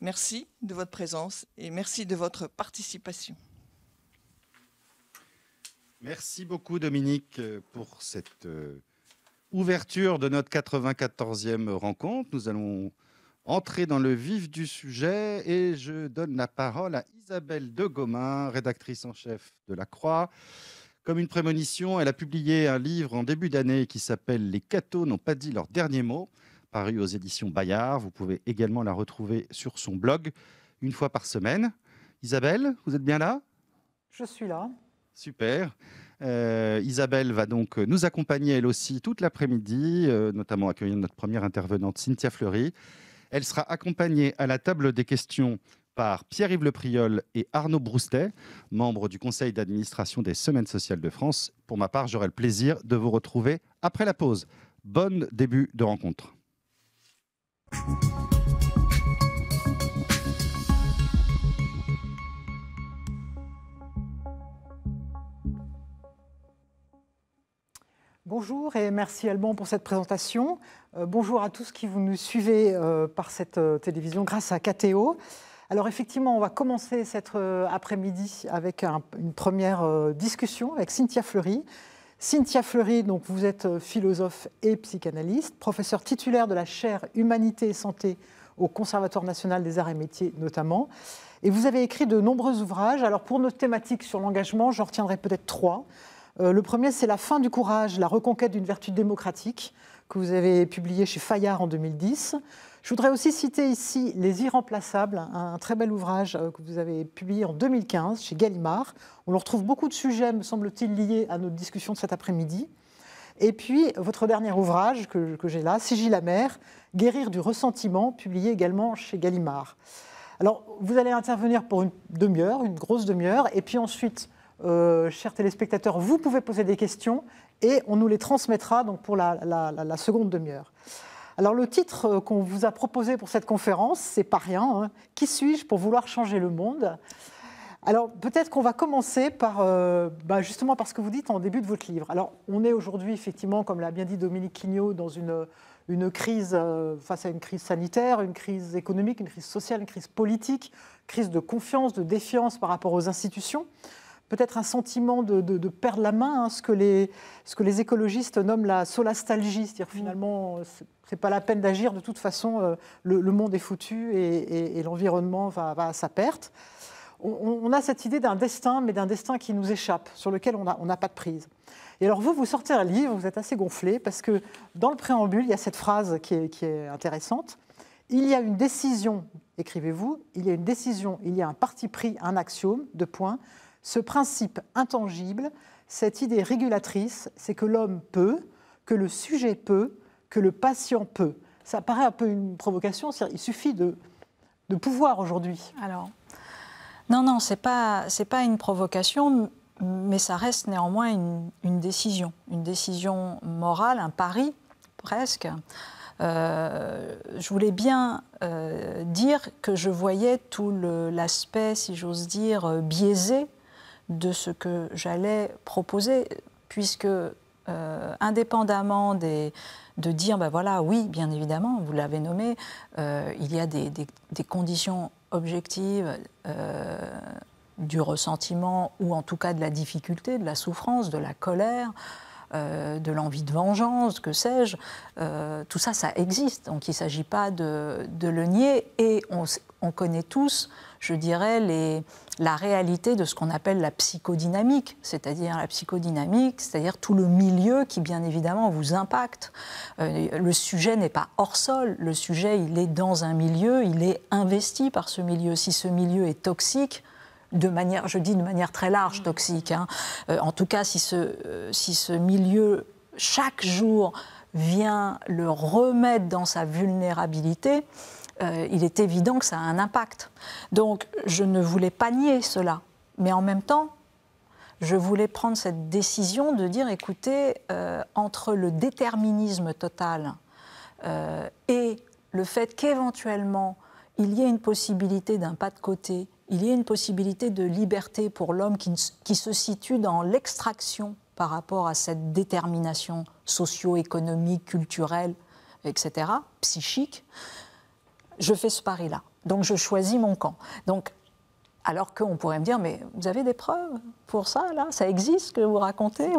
Merci de votre présence et merci de votre participation. Merci beaucoup Dominique pour cette ouverture de notre 94e rencontre. Nous allons entrer dans le vif du sujet et je donne la parole à Isabelle de Gomin, rédactrice en chef de La Croix. Comme une prémonition, elle a publié un livre en début d'année qui s'appelle « Les cathos n'ont pas dit leur dernier mot », paru aux éditions Bayard. Vous pouvez également la retrouver sur son blog une fois par semaine. Isabelle, vous êtes bien là? Je suis là. Super. Isabelle va donc nous accompagner elle aussi toute l'après-midi, notamment accueillir notre première intervenante Cynthia Fleury. Elle sera accompagnée à la table des questions par Pierre-Yves Le Priol et Arnaud Broustet, membres du conseil d'administration des Semaines sociales de France. Pour ma part, j'aurai le plaisir de vous retrouver après la pause. Bon début de rencontre. Bonjour et merci Alban pour cette présentation. Bonjour à tous qui vous nous suivez par cette télévision grâce à KTO. Alors effectivement, on va commencer cet après-midi avec une première discussion avec Cynthia Fleury. Cynthia Fleury, donc vous êtes philosophe et psychanalyste, professeur titulaire de la chaire Humanité et Santé au Conservatoire national des arts et métiers notamment. Et vous avez écrit de nombreux ouvrages. Alors pour notre thématique sur l'engagement, j'en retiendrai peut-être 3. Le premier, c'est La fin du courage, la reconquête d'une vertu démocratique, que vous avez publié chez Fayard en 2010. Je voudrais aussi citer ici Les Irremplaçables, un très bel ouvrage que vous avez publié en 2015 chez Gallimard. On en retrouve beaucoup de sujets, me semble-t-il, liés à notre discussion de cet après-midi. Et puis, votre dernier ouvrage que j'ai là, Sigil amer, Guérir du ressentiment, publié également chez Gallimard. Alors, vous allez intervenir pour une demi-heure, une grosse demi-heure, et puis ensuite, chers téléspectateurs, vous pouvez poser des questions et on nous les transmettra donc, pour la seconde demi-heure. Alors le titre qu'on vous a proposé pour cette conférence, c'est pas rien, hein. Qui suis-je pour vouloir changer le monde? Alors peut-être qu'on va commencer par, justement par ce que vous dites en début de votre livre. Alors on est aujourd'hui effectivement, comme l'a bien dit Dominique Quignot, dans une crise, face à une crise sanitaire, une crise économique, une crise sociale, une crise politique, crise de confiance, de défiance par rapport aux institutions. Peut-être un sentiment de perdre la main, hein, ce que les écologistes nomment la solastalgie, c'est-à-dire finalement, c'est pas la peine d'agir, de toute façon, le monde est foutu et l'environnement va à sa perte. On a cette idée d'un destin, mais d'un destin qui nous échappe, sur lequel on n'a pas de prise. Et alors vous sortez un livre, vous êtes assez gonflé, parce que dans le préambule, il y a cette phrase qui est intéressante. Il y a une décision, écrivez-vous, il y a une décision, il y a un parti pris, un axiome, 2 points. Ce principe intangible, cette idée régulatrice, c'est que l'homme peut, que le sujet peut, que le patient peut. Ça paraît un peu une provocation, il suffit de pouvoir aujourd'hui. Alors, non, c'est pas une provocation, mais ça reste néanmoins une décision morale, un pari presque. Je voulais bien dire que je voyais tout l'aspect, si j'ose dire, biaisé de ce que j'allais proposer, puisque indépendamment de dire, voilà, oui, bien évidemment, vous l'avez nommé, il y a des conditions objectives du ressentiment, ou en tout cas de la difficulté, de la souffrance, de la colère, de l'envie de vengeance, que sais-je, tout ça, ça existe. Donc il ne s'agit pas de le nier, et on connaît tous, je dirais, la réalité de ce qu'on appelle la psychodynamique, c'est-à-dire tout le milieu qui, bien évidemment, vous impacte. Le sujet n'est pas hors sol, le sujet, il est dans un milieu, il est investi par ce milieu. Si ce milieu est toxique, je dis de manière très large, toxique, hein, en tout cas, si ce milieu, chaque jour, vient le remettre dans sa vulnérabilité, il est évident que ça a un impact. Donc, je ne voulais pas nier cela. Mais en même temps, je voulais prendre cette décision de dire, écoutez, entre le déterminisme total et le fait qu'éventuellement, il y ait une possibilité d'un pas de côté, il y ait une possibilité de liberté pour l'homme qui se situe dans l'extraction par rapport à cette détermination socio-économique, culturelle, etc., psychique, je fais ce pari-là. Donc je choisis mon camp. Donc, alors qu'on pourrait me dire, mais vous avez des preuves pour ça, là? Ça existe, ce que vous racontez?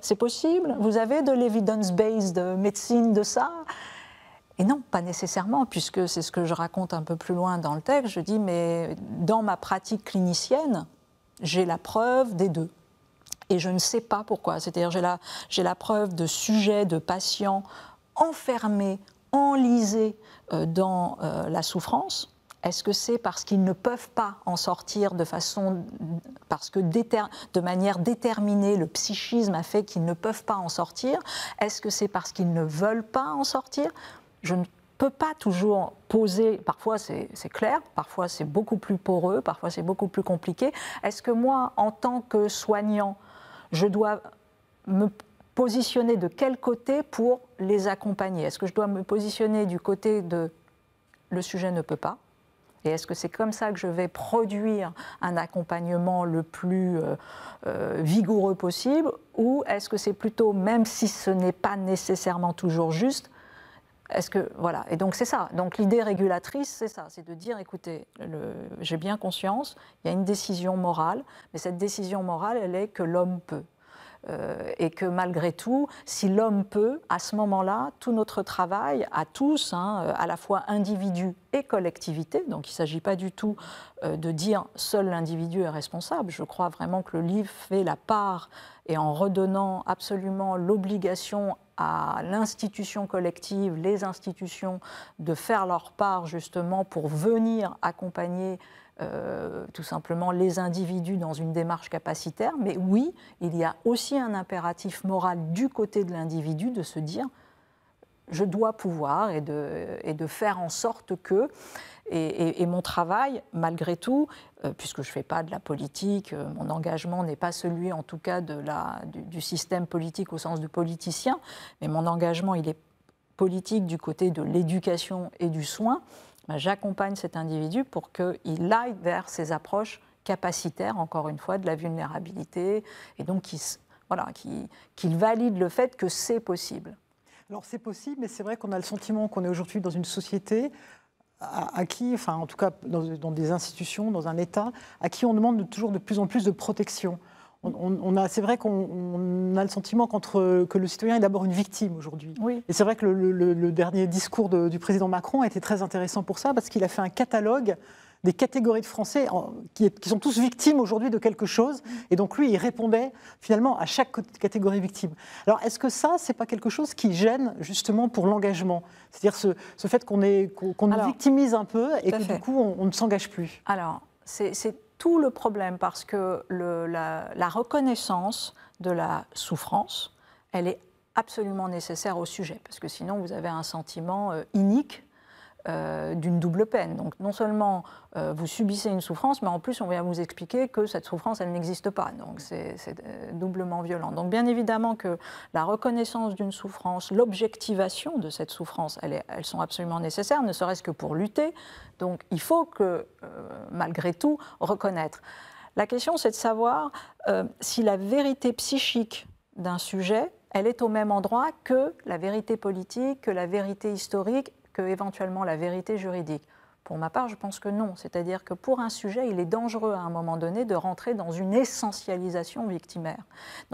C'est possible. Vous avez de l'evidence-based médecine de ça? Et non, pas nécessairement, puisque c'est ce que je raconte un peu plus loin dans le texte. Je dis, mais dans ma pratique clinicienne, j'ai la preuve des deux. Et je ne sais pas pourquoi. C'est-à-dire, j'ai la preuve de sujets, de patients enfermés, enlisés dans la souffrance. Est-ce que c'est parce qu'ils ne peuvent pas en sortir parce que de manière déterminée, le psychisme a fait qu'ils ne peuvent pas en sortir? Est-ce que c'est parce qu'ils ne veulent pas en sortir? Je ne peux pas toujours poser, parfois c'est clair, parfois c'est beaucoup plus poreux, parfois c'est beaucoup plus compliqué. Est-ce que moi, en tant que soignant, je dois me positionner de quel côté pour les accompagner? Est-ce que je dois me positionner du côté de le sujet ne peut pas? Et est-ce que c'est comme ça que je vais produire un accompagnement le plus vigoureux possible? Ou est-ce que c'est plutôt, même si ce n'est pas nécessairement toujours juste, voilà. Et donc c'est ça. Donc l'idée régulatrice, c'est ça, c'est de dire, écoutez, j'ai bien conscience, il y a une décision morale, mais cette décision morale, elle est que l'homme peut. Et que malgré tout, si l'homme peut, à ce moment-là, tout notre travail, à tous, à la fois individu et collectivité, donc il ne s'agit pas du tout de dire seul l'individu est responsable. Je crois vraiment que le livre fait la part, et en redonnant absolument l'obligation à l'institution collective, les institutions, de faire leur part justement pour venir accompagner tout simplement les individus dans une démarche capacitaire. Mais oui, il y a aussi un impératif moral du côté de l'individu de se dire je dois pouvoir et de faire en sorte que, et mon travail, malgré tout, puisque je ne fais pas de la politique, mon engagement n'est pas celui en tout cas du système politique au sens de politicien, mais mon engagement il est politique du côté de l'éducation et du soin. J'accompagne cet individu pour qu'il aille vers ces approches capacitaires, encore une fois, de la vulnérabilité, et donc qu'il valide le fait que c'est possible. Alors c'est possible, mais c'est vrai qu'on a le sentiment qu'on est aujourd'hui dans une société à qui, enfin en tout cas dans des institutions, dans un État, à qui on demande toujours de plus en plus de protection. C'est vrai qu'on a le sentiment que le citoyen est d'abord une victime aujourd'hui. Oui. Et c'est vrai que le dernier discours du président Macron a été très intéressant pour ça, parce qu'il a fait un catalogue des catégories de Français qui sont tous victimes aujourd'hui de quelque chose. Et donc lui, il répondait finalement à chaque catégorie victime. Alors est-ce que ça, c'est pas quelque chose qui gêne justement pour l'engagement? C'est-à-dire ce fait qu'on nous victimise un peu et que du coup, on ne s'engage plus. Alors, c'est tout le problème, parce que la reconnaissance de la souffrance, elle est absolument nécessaire au sujet, parce que sinon vous avez un sentiment inique d'une double peine. Donc non seulement vous subissez une souffrance, mais en plus on vient vous expliquer que cette souffrance, elle n'existe pas. Donc c'est doublement violent. Donc bien évidemment que la reconnaissance d'une souffrance, l'objectivation de cette souffrance, elles sont absolument nécessaires, ne serait-ce que pour lutter. Donc il faut que, malgré tout, reconnaître. La question, c'est de savoir si la vérité psychique d'un sujet, elle est au même endroit que la vérité politique, que la vérité historique, que éventuellement la vérité juridique. Pour ma part, je pense que non. C'est-à-dire que pour un sujet, il est dangereux à un moment donné de rentrer dans une essentialisation victimaire.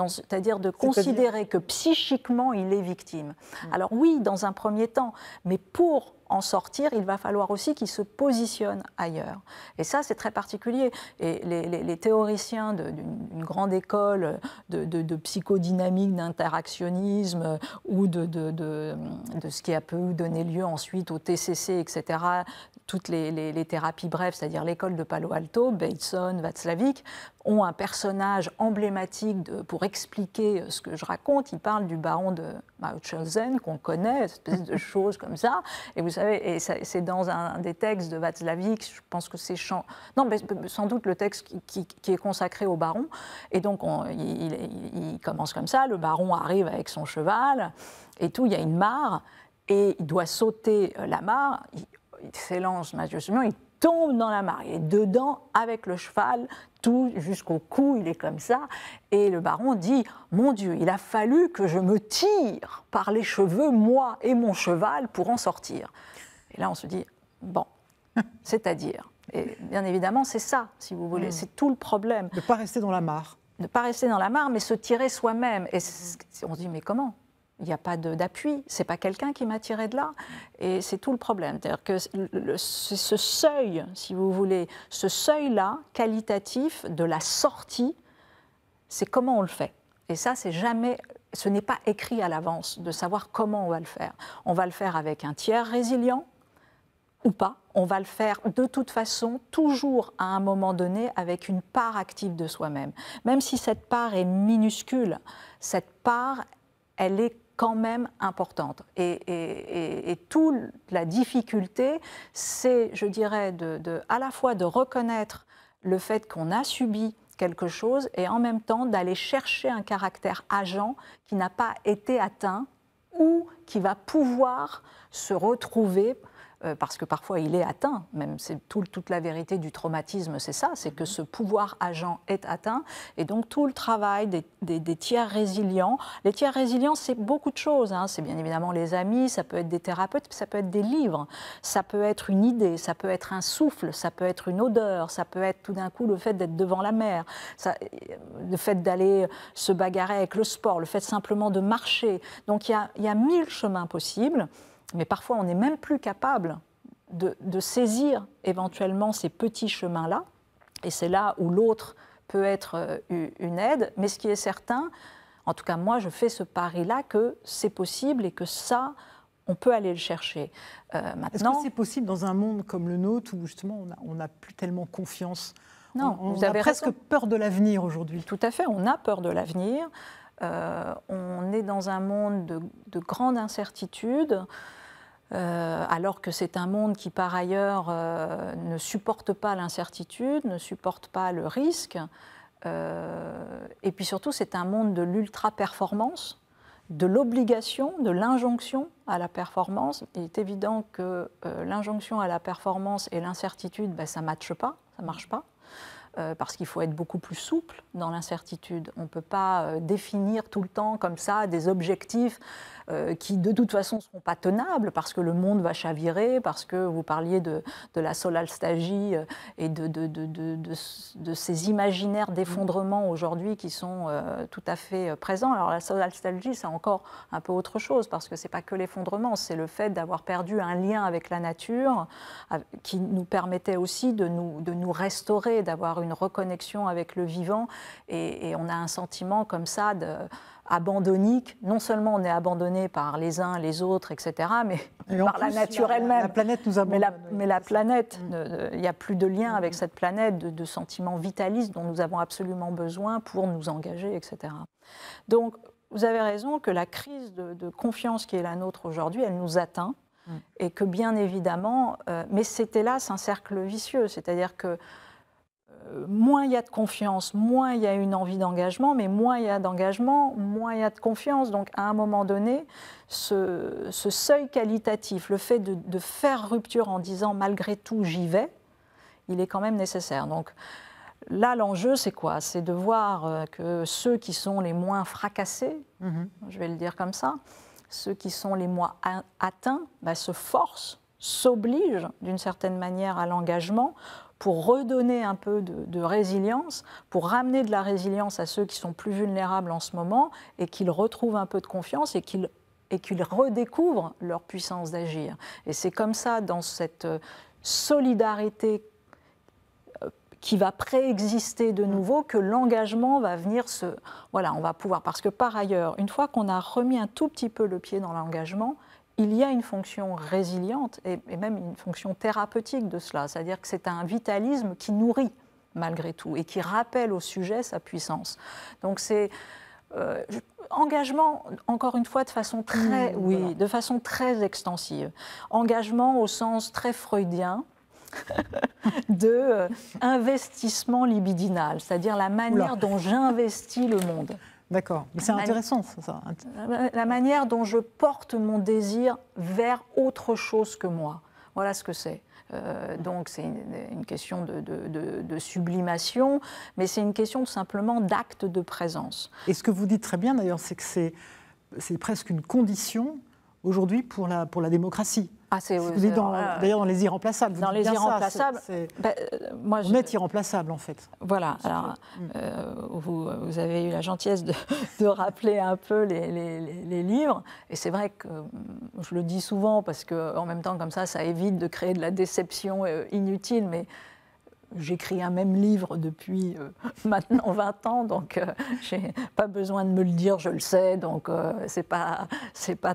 C'est-à-dire de considérer que psychiquement, il est victime. Alors oui, dans un premier temps, mais pour en sortir, il va falloir aussi qu'il se positionne ailleurs. Et ça, c'est très particulier. Et les théoriciens d'une grande école de psychodynamique, d'interactionnisme ou de ce qui a pu donner lieu ensuite au TCC, etc., toutes les thérapies brèves, c'est-à-dire l'école de Palo Alto, Bateson, Václavic, ont un personnage emblématique pour expliquer ce que je raconte. Ils parlent du baron de Mauthausen, qu'on connaît, une espèce de choses comme ça. Et vous savez, et c'est dans un des textes de Václavic, je pense que c'est non, mais sans doute le texte qui est consacré au baron. Et donc, il commence comme ça, le baron arrive avec son cheval, et tout, il y a une mare, et il doit sauter la mare, il s'élance majestueusement, il tombe dans la mare, il est dedans avec le cheval, tout jusqu'au cou, il est comme ça. Et le baron dit « Mon Dieu, il a fallu que je me tire par les cheveux, moi et mon cheval, pour en sortir. » Et là, on se dit « Bon, C'est-à-dire, et bien évidemment, c'est ça, si vous voulez, c'est tout le problème. De ne pas rester dans la mare. De ne pas rester dans la mare, mais se tirer soi-même. Et on se dit, mais comment ? Il n'y a pas d'appui, ce n'est pas quelqu'un qui m'a tiré de là. Et c'est tout le problème. C'est-à-dire que ce seuil, si vous voulez, ce seuil-là, qualitatif, de la sortie, c'est comment on le fait. Et ça, ce n'est pas écrit à l'avance de savoir comment on va le faire. On va le faire avec un tiers résilient ou pas. On va le faire de toute façon, toujours à un moment donné, avec une part active de soi-même. Même si cette part est minuscule, cette part, elle est quand même importante. Et toute la difficulté, c'est, je dirais, à la fois de reconnaître le fait qu'on a subi quelque chose et en même temps d'aller chercher un caractère agent qui n'a pas été atteint ou qui va pouvoir se retrouver, parce que parfois il est atteint, même c'est toute la vérité du traumatisme, c'est ça, c'est que ce pouvoir agent est atteint, et donc tout le travail des tiers résilients. Les tiers résilients, c'est beaucoup de choses, hein. C'est bien évidemment les amis, ça peut être des thérapeutes, ça peut être des livres, ça peut être une idée, ça peut être un souffle, ça peut être une odeur, ça peut être tout d'un coup le fait d'être devant la mer, le fait d'aller se bagarrer avec le sport, le fait simplement de marcher. Donc il y a 1000 chemins possibles. Mais parfois, on n'est même plus capable de saisir éventuellement ces petits chemins-là. Et c'est là où l'autre peut être une aide. Mais ce qui est certain, en tout cas moi, je fais ce pari-là, que c'est possible et que ça, on peut aller le chercher. Maintenant, est-ce que c'est possible dans un monde comme le nôtre où justement on n'a plus tellement confiance? Non, on a presque peur de l'avenir aujourd'hui. Tout à fait, on a peur de l'avenir. On est dans un monde de grande incertitude, alors que c'est un monde qui, par ailleurs, ne supporte pas l'incertitude, ne supporte pas le risque. Et puis surtout, c'est un monde de l'ultra-performance, de l'obligation, de l'injonction à la performance. Il est évident que l'injonction à la performance et l'incertitude, ça ne matche pas, ça ne marche pas. Parce qu'il faut être beaucoup plus souple dans l'incertitude. On ne peut pas définir tout le temps comme ça des objectifs qui de toute façon ne seront pas tenables parce que le monde va chavirer, parce que vous parliez de la solalstalgie et de ces imaginaires d'effondrement aujourd'hui qui sont tout à fait présents. Alors la solalstalgie, c'est encore un peu autre chose parce que ce n'est pas que l'effondrement, c'est le fait d'avoir perdu un lien avec la nature qui nous permettait aussi de nous restaurer, d'avoir une reconnexion avec le vivant, et on a un sentiment comme ça abandonnique. Non seulement on est abandonné par les uns, les autres, etc., mais par la nature elle-même. La planète nous abandonne. Mais la planète, il n'y a plus de lien avec cette planète, de sentiments vitalistes dont nous avons absolument besoin pour nous engager, etc. Donc, vous avez raison que la crise de confiance qui est la nôtre aujourd'hui, elle nous atteint, et que bien évidemment, mais c'est hélas un cercle vicieux, c'est-à-dire que moins il y a de confiance, moins il y a une envie d'engagement, mais moins il y a d'engagement, moins il y a de confiance. Donc à un moment donné, ce seuil qualitatif, le fait de faire rupture en disant malgré tout j'y vais, il est quand même nécessaire. Donc là l'enjeu c'est quoi? C'est de voir que ceux qui sont les moins fracassés, je vais le dire comme ça, ceux qui sont les moins atteints, se forcent, s'obligent d'une certaine manière à l'engagement pour redonner un peu de résilience, pour ramener de la résilience à ceux qui sont plus vulnérables en ce moment et qu'ils retrouvent un peu de confiance et qu'ils redécouvrent leur puissance d'agir. Et c'est comme ça, dans cette solidarité qui va préexister de nouveau, que l'engagement va venir Voilà, on va pouvoir... Parce que par ailleurs, une fois qu'on a remis un tout petit peu le pied dans l'engagement, il y a une fonction résiliente et même une fonction thérapeutique de cela. C'est-à-dire que c'est un vitalisme qui nourrit malgré tout et qui rappelle au sujet sa puissance. Donc c'est engagement, encore une fois, de façon de façon très extensive. Engagement au sens très freudien de investissement libidinal, c'est-à-dire la manière dont j'investis le monde. D'accord, mais c'est intéressant ça. La manière dont je porte mon désir vers autre chose que moi. Voilà ce que c'est. Donc c'est une question de sublimation, mais c'est une question tout simplement d'acte de présence. Et ce que vous dites très bien d'ailleurs, c'est que c'est presque une condition aujourd'hui pour la démocratie. Ah, d'ailleurs, dans Les Irremplaçables. Dans Les Irremplaçables, on est irremplaçable, en fait. Voilà. Alors, vous avez eu la gentillesse de rappeler un peu les livres. Et c'est vrai que je le dis souvent, parce qu'en même temps, comme ça évite de créer de la déception inutile. Mais j'écris un même livre depuis maintenant 20 ans, donc je n'ai pas besoin de me le dire, je le sais, donc c'est pas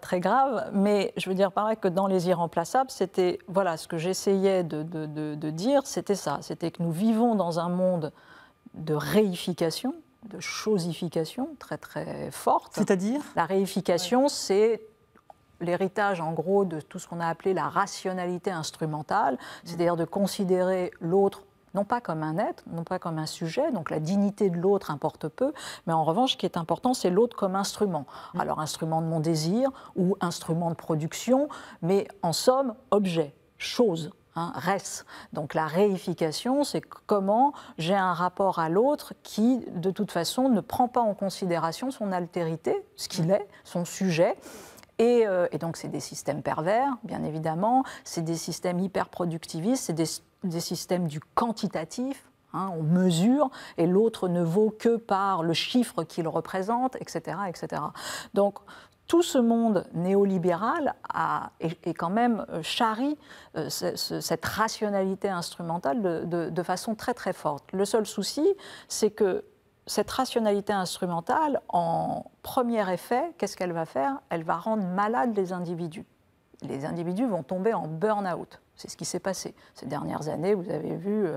très grave. Mais je veux dire par là que dans Les Irremplaçables, c'était, voilà, ce que j'essayais de dire, c'était ça, c'était que nous vivons dans un monde de réification, de chosification très très forte. C'est-à-dire ? La réification, c'est l'héritage, en gros, de tout ce qu'on a appelé la rationalité instrumentale, c'est-à-dire de considérer l'autre non pas comme un être, non pas comme un sujet, donc la dignité de l'autre importe peu, mais en revanche, ce qui est important, c'est l'autre comme instrument. Alors, instrument de mon désir ou instrument de production, mais en somme, objet, chose, res. Donc la réification, c'est comment j'ai un rapport à l'autre qui, de toute façon, ne prend pas en considération son altérité, ce qu'il est, son sujet. Et donc, c'est des systèmes pervers, bien évidemment, c'est des systèmes hyper-productivistes, c'est des systèmes du quantitatif, on mesure, et l'autre ne vaut que par le chiffre qu'il représente, etc., etc. Donc, tout ce monde néolibéral est quand même charrie cette rationalité instrumentale de façon très, très forte. Le seul souci, c'est que cette rationalité instrumentale, en premier effet, qu'est-ce qu'elle va faire ? Elle va rendre malades les individus. Les individus vont tomber en burn-out. C'est ce qui s'est passé ces dernières années. Vous avez vu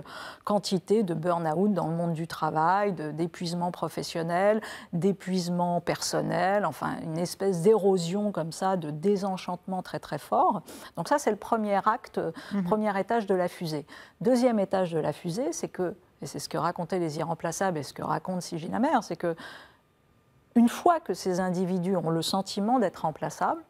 quantité de burn-out dans le monde du travail, d'épuisement professionnel, d'épuisement personnel, enfin une espèce d'érosion comme ça, de désenchantement très très fort. Donc ça, c'est le premier acte, premier étage de la fusée. Deuxième étage de la fusée, c'est que, et c'est ce que racontaient Les Irremplaçables et ce que raconte Sigy Lamère, c'est que une fois que ces individus ont le sentiment d'être remplaçables,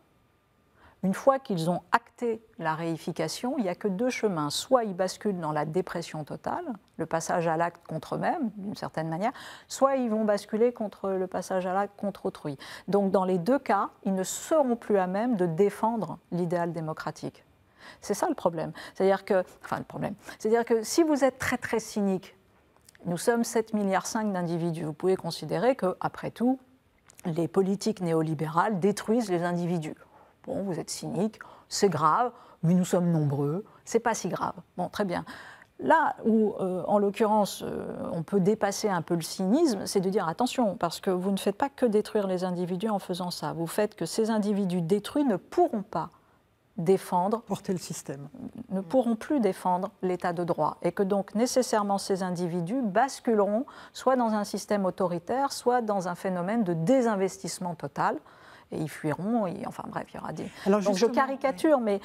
une fois qu'ils ont acté la réification, il n'y a que deux chemins. Soit ils basculent dans la dépression totale, le passage à l'acte contre eux-mêmes, d'une certaine manière, soit ils vont basculer contre le passage à l'acte contre autrui. Donc dans les deux cas, ils ne seront plus à même de défendre l'idéal démocratique. C'est ça le problème. C'est-à-dire que si vous êtes très très cynique, nous sommes 7,5 milliards d'individus, vous pouvez considérer qu'après tout, les politiques néolibérales détruisent les individus. Bon, vous êtes cynique, c'est grave, mais nous sommes nombreux, c'est pas si grave. Bon, très bien. Là où, en l'occurrence, on peut dépasser un peu le cynisme, c'est de dire attention, parce que vous ne faites pas que détruire les individus en faisant ça. Vous faites que ces individus détruits ne pourront pas défendre, porter le système, ne pourront plus défendre l'état de droit, et que donc nécessairement ces individus basculeront soit dans un système autoritaire, soit dans un phénomène de désinvestissement total. Et ils fuiront, enfin bref, il y aura des... Donc je caricature, mais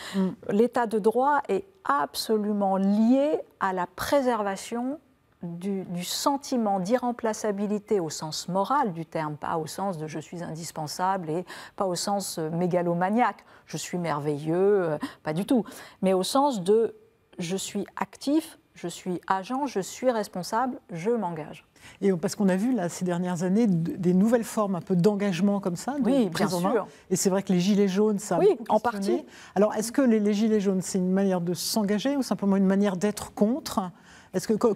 l'état de droit est absolument lié à la préservation du sentiment d'irremplaçabilité au sens moral du terme, pas au sens de je suis indispensable et pas au sens mégalomaniaque, je suis merveilleux, pas du tout, mais au sens de je suis actif, je suis agent, je suis responsable, je m'engage. Et parce qu'on a vu là, ces dernières années des nouvelles formes un peu d'engagement comme ça, oui, bien sûr. Et c'est vrai que les gilets jaunes, ça a oui, en partie. Alors, est-ce que les gilets jaunes, c'est une manière de s'engager ou simplement une manière d'être contre ?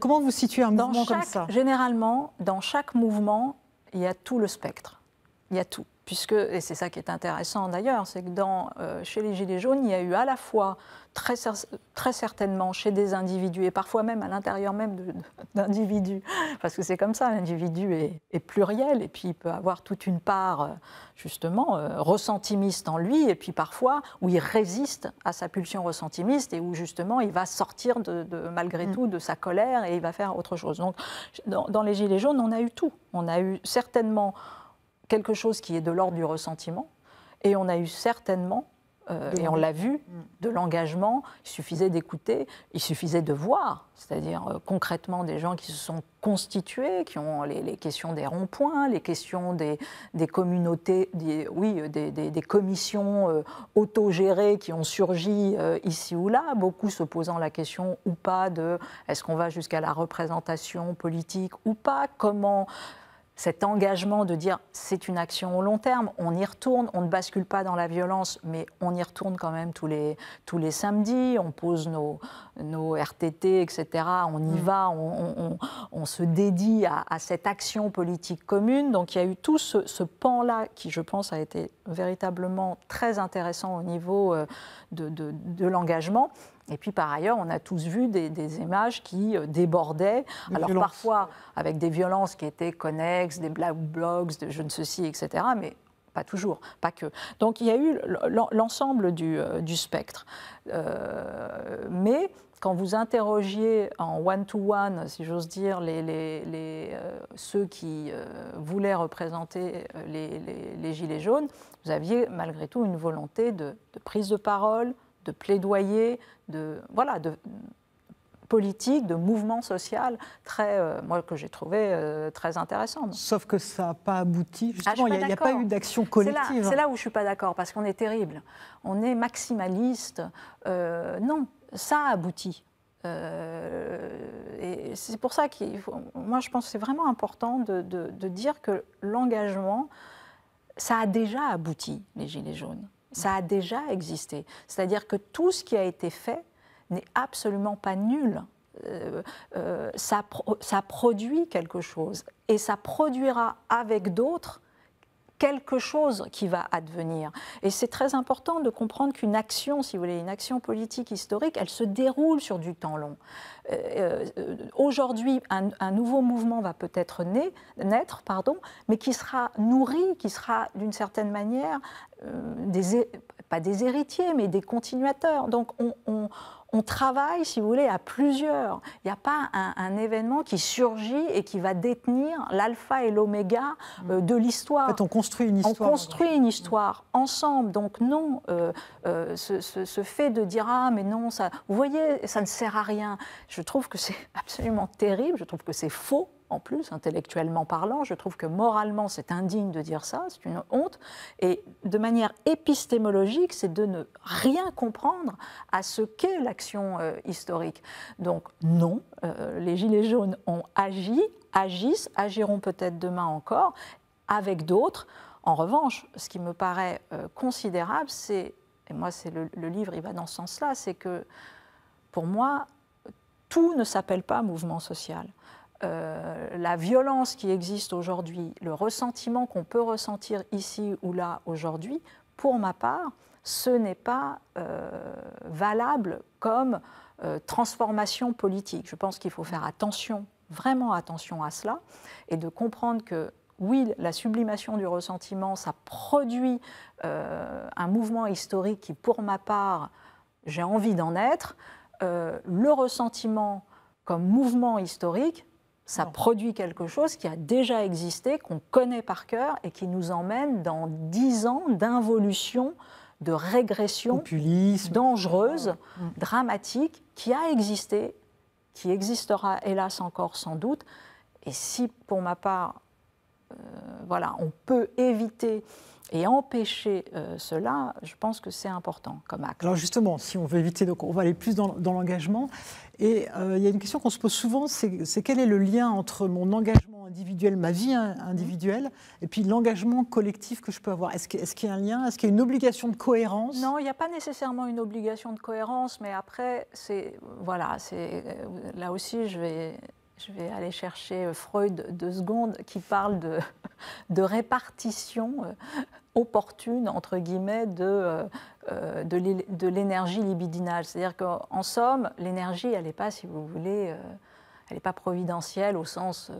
Comment vous situez un mouvement comme ça ? Généralement, dans chaque mouvement, il y a tout le spectre. Il y a tout. Et c'est ça qui est intéressant d'ailleurs, c'est que chez les Gilets jaunes, il y a eu à la fois, très certainement, chez des individus, et parfois même à l'intérieur même d'individus, parce que c'est comme ça, l'individu est pluriel, et puis il peut avoir toute une part, justement, ressentimiste en lui, et puis parfois où il résiste à sa pulsion ressentimiste, et où justement il va sortir malgré tout de sa colère, et il va faire autre chose. Donc dans les Gilets jaunes, on a eu tout. On a eu certainement quelque chose qui est de l'ordre du ressentiment, et on a eu certainement, et on l'a vu, de l'engagement. Il suffisait d'écouter, il suffisait de voir, c'est-à-dire concrètement des gens qui se sont constitués, qui ont les questions des ronds-points, les questions des communautés, des commissions autogérées qui ont surgi ici ou là, beaucoup se posant la question ou pas de est-ce qu'on va jusqu'à la représentation politique ou pas, comment cet engagement de dire c'est une action au long terme, on y retourne, on ne bascule pas dans la violence, mais on y retourne quand même tous les samedis, on pose nos RTT, etc. On y va, on se dédie à cette action politique commune. Donc il y a eu tout ce pan-là qui, je pense, a été véritablement très intéressant au niveau de l'engagement. Et puis par ailleurs, on a tous vu des images qui débordaient, alors violence. Parfois avec des violences qui étaient connexes, des black blocs, de je ne sais si, etc. Mais pas toujours, pas que. Donc il y a eu l'ensemble du spectre. Mais quand vous interrogiez en one-to-one, si j'ose dire, ceux qui voulaient représenter les Gilets jaunes, vous aviez malgré tout une volonté de prise de parole, de plaidoyer, de politique, de mouvement social, moi, que j'ai trouvé très intéressant. Sauf que ça n'a pas abouti. Justement, il n'y a pas eu d'action collective. C'est là où je ne suis pas d'accord, parce qu'on est terrible. On est maximaliste. Non, ça a abouti. Et c'est pour ça moi, je pense que c'est vraiment important de dire que l'engagement, ça a déjà abouti, les Gilets jaunes. Ça a déjà existé. C'est-à-dire que tout ce qui a été fait n'est absolument pas nul. Ça produit quelque chose. Et ça produira avec d'autres quelque chose qui va advenir. Et c'est très important de comprendre qu'une action, si vous voulez, une action politique historique, elle se déroule sur du temps long. Aujourd'hui, un nouveau mouvement va peut-être naître, mais qui sera nourri, qui sera d'une certaine manière, pas des héritiers, mais des continuateurs. Donc on travaille, si vous voulez, à plusieurs. Il n'y a pas un événement qui surgit et qui va détenir l'alpha et l'oméga de l'histoire. En fait, on construit une histoire. On construit une histoire ensemble. Donc non, ce fait de dire « Ah, mais non, ça, vous voyez, ça ne sert à rien », je trouve que c'est absolument terrible, je trouve que c'est faux. En plus, intellectuellement parlant, je trouve que moralement, c'est indigne de dire ça, c'est une honte. Et de manière épistémologique, c'est de ne rien comprendre à ce qu'est l'action historique. Donc non, les Gilets jaunes ont agi, agissent, agiront peut-être demain encore, avec d'autres. En revanche, ce qui me paraît considérable, c'est, et moi c'est le livre, il va dans ce sens-là, c'est que pour moi, tout ne s'appelle pas mouvement social. La violence qui existe aujourd'hui, le ressentiment qu'on peut ressentir ici ou là aujourd'hui, pour ma part, ce n'est pas valable comme transformation politique. Je pense qu'il faut faire attention, vraiment attention à cela, et de comprendre que oui, la sublimation du ressentiment, ça produit un mouvement historique qui, pour ma part, j'ai envie d'en être. Le ressentiment comme mouvement historique, ça produit quelque chose qui a déjà existé, qu'on connaît par cœur et qui nous emmène dans 10 ans d'involution, de régression populisme, dangereuse, dramatique, qui a existé, qui existera hélas encore sans doute. Et si, pour ma part, on peut éviter et empêcher cela, je pense que c'est important comme acte. Alors justement, si on veut éviter, donc on va aller plus dans l'engagement. Et il y a une question qu'on se pose souvent, c'est quel est le lien entre mon engagement individuel, ma vie individuelle, et puis l'engagement collectif que je peux avoir. Est-ce qu'il y a un lien? Est-ce qu'il y a une obligation de cohérence? Non, il n'y a pas nécessairement une obligation de cohérence, mais après, là aussi, je vais aller chercher Freud 2 secondes, qui parle de répartition opportune, entre guillemets, de l'énergie libidinale. C'est-à-dire qu'en somme, l'énergie, elle n'est pas, si vous voulez, elle n'est pas providentielle au sens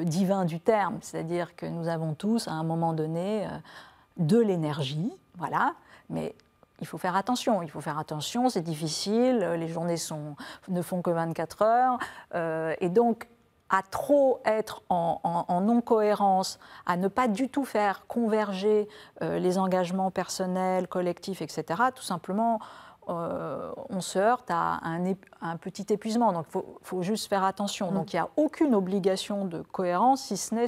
divin du terme. C'est-à-dire que nous avons tous, à un moment donné, de l'énergie, voilà, mais il faut faire attention, c'est difficile, les journées ne font que 24 heures, et donc à trop être en non-cohérence, à ne pas du tout faire converger les engagements personnels, collectifs, etc., tout simplement, on se heurte à un petit épuisement. Donc il faut juste faire attention. Donc il n'y a aucune obligation de cohérence, si ce n'est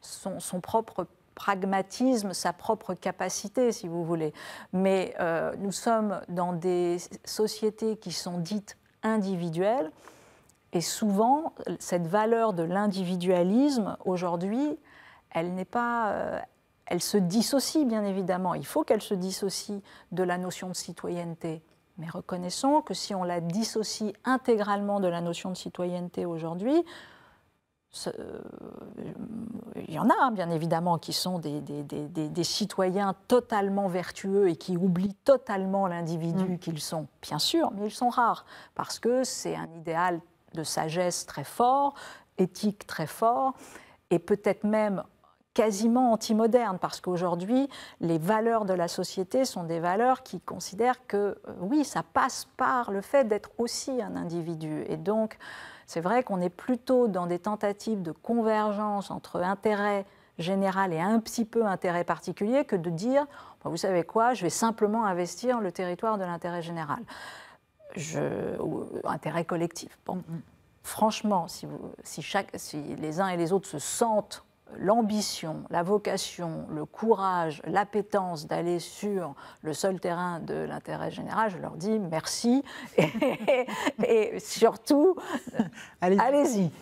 son propre pragmatisme, sa propre capacité, si vous voulez. Mais nous sommes dans des sociétés qui sont dites individuelles, Et souvent, cette valeur de l'individualisme, aujourd'hui, elle n'est pas... elle se dissocie, bien évidemment. Il faut qu'elle se dissocie de la notion de citoyenneté. Mais reconnaissons que si on la dissocie intégralement de la notion de citoyenneté aujourd'hui, il y en a, bien évidemment, qui sont des citoyens totalement vertueux et qui oublient totalement l'individu qu'ils sont, bien sûr, mais ils sont rares, parce que c'est un idéal de sagesse très fort, éthique très fort, et peut-être même quasiment anti-moderne, parce qu'aujourd'hui, les valeurs de la société sont des valeurs qui considèrent que, oui, ça passe par le fait d'être aussi un individu. Et donc, c'est vrai qu'on est plutôt dans des tentatives de convergence entre intérêt général et un petit peu intérêt particulier que de dire, bah, vous savez quoi, je vais simplement investir le territoire de l'intérêt général, ou intérêt collectif. Bon. Franchement, si les uns et les autres se sentent l'ambition, la vocation, le courage, l'appétence d'aller sur le seul terrain de l'intérêt général, je leur dis merci et surtout, allez-y.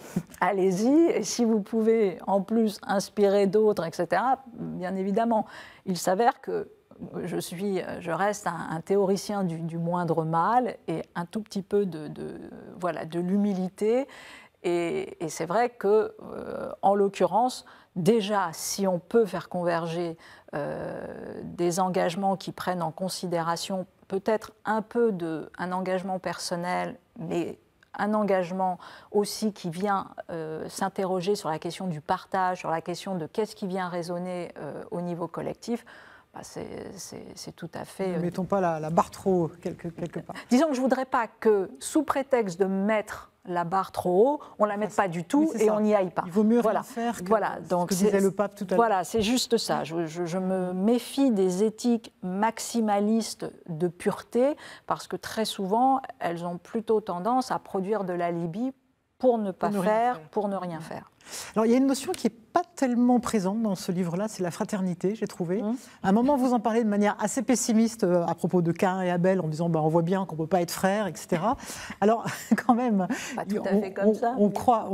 Allez-y, et si vous pouvez en plus inspirer d'autres, etc., bien évidemment. Il s'avère que je reste un théoricien du moindre mal et un tout petit peu de l'humilité. Et c'est vrai que, en l'occurrence, déjà, si on peut faire converger des engagements qui prennent en considération peut-être un peu un engagement personnel, mais un engagement aussi qui vient s'interroger sur la question du partage, sur la question de qu'est-ce qui vient résonner au niveau collectif, bah c'est tout à fait... Ne mettons pas la barre trop haut, quelque part. Disons que je ne voudrais pas que, sous prétexte de mettre la barre trop haut, on ne la mette pas du tout et on n'y aille pas. Il vaut mieux rien faire que donc ce que disait le pape tout à l'heure. Voilà, c'est juste ça. Je me méfie des éthiques maximalistes de pureté parce que très souvent, elles ont plutôt tendance à produire de l'alibi pour ne pas faire, pour ne rien faire. Alors, il y a une notion qui n'est pas tellement présente dans ce livre-là, c'est la fraternité, j'ai trouvé. À un moment, vous en parlez de manière assez pessimiste à propos de Caïn et Abel, en disant on voit bien qu'on ne peut pas être frères, etc. Alors, quand même, pas tout à fait comme ça, on croit,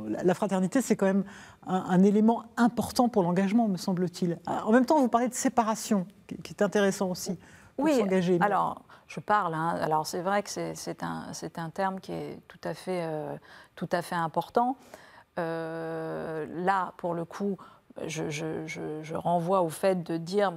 la fraternité, c'est quand même un élément important pour l'engagement, me semble-t-il. En même temps, vous parlez de séparation, qui est intéressant aussi pour s'engager. Alors, je parle, alors c'est vrai que c'est un terme qui est tout à fait important. Là, pour le coup, je renvoie au fait de dire,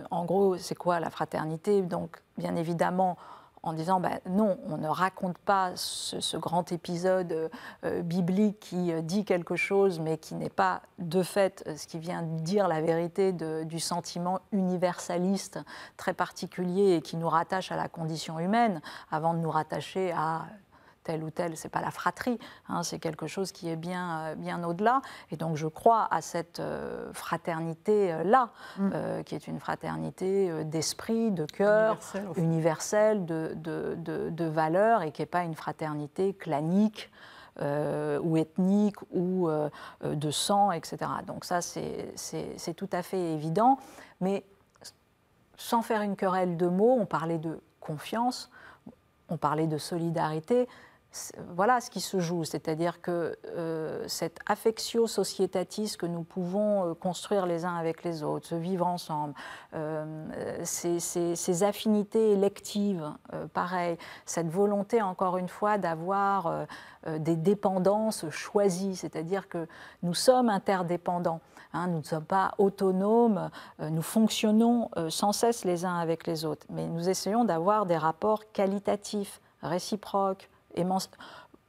en gros, c'est quoi la fraternité? Donc, bien évidemment, en disant, non, on ne raconte pas ce grand épisode biblique qui dit quelque chose, mais qui n'est pas, de fait, ce qui vient dire la vérité du sentiment universaliste très particulier et qui nous rattache à la condition humaine, avant de nous rattacher à... tel ou tel, ce n'est pas la fratrie, c'est quelque chose qui est bien au-delà. Et donc je crois à cette fraternité-là, qui est une fraternité d'esprit, de cœur, universelle, de valeurs, et qui n'est pas une fraternité clanique ou ethnique ou de sang, etc. Donc ça, c'est tout à fait évident. Mais sans faire une querelle de mots, on parlait de confiance, on parlait de solidarité. Voilà ce qui se joue, c'est-à-dire que cette affectio societatis que nous pouvons construire les uns avec les autres, se vivre ensemble, ces affinités électives, pareil, cette volonté, encore une fois, d'avoir des dépendances choisies, c'est-à-dire que nous sommes interdépendants. Nous ne sommes pas autonomes, nous fonctionnons sans cesse les uns avec les autres, mais nous essayons d'avoir des rapports qualitatifs, réciproques,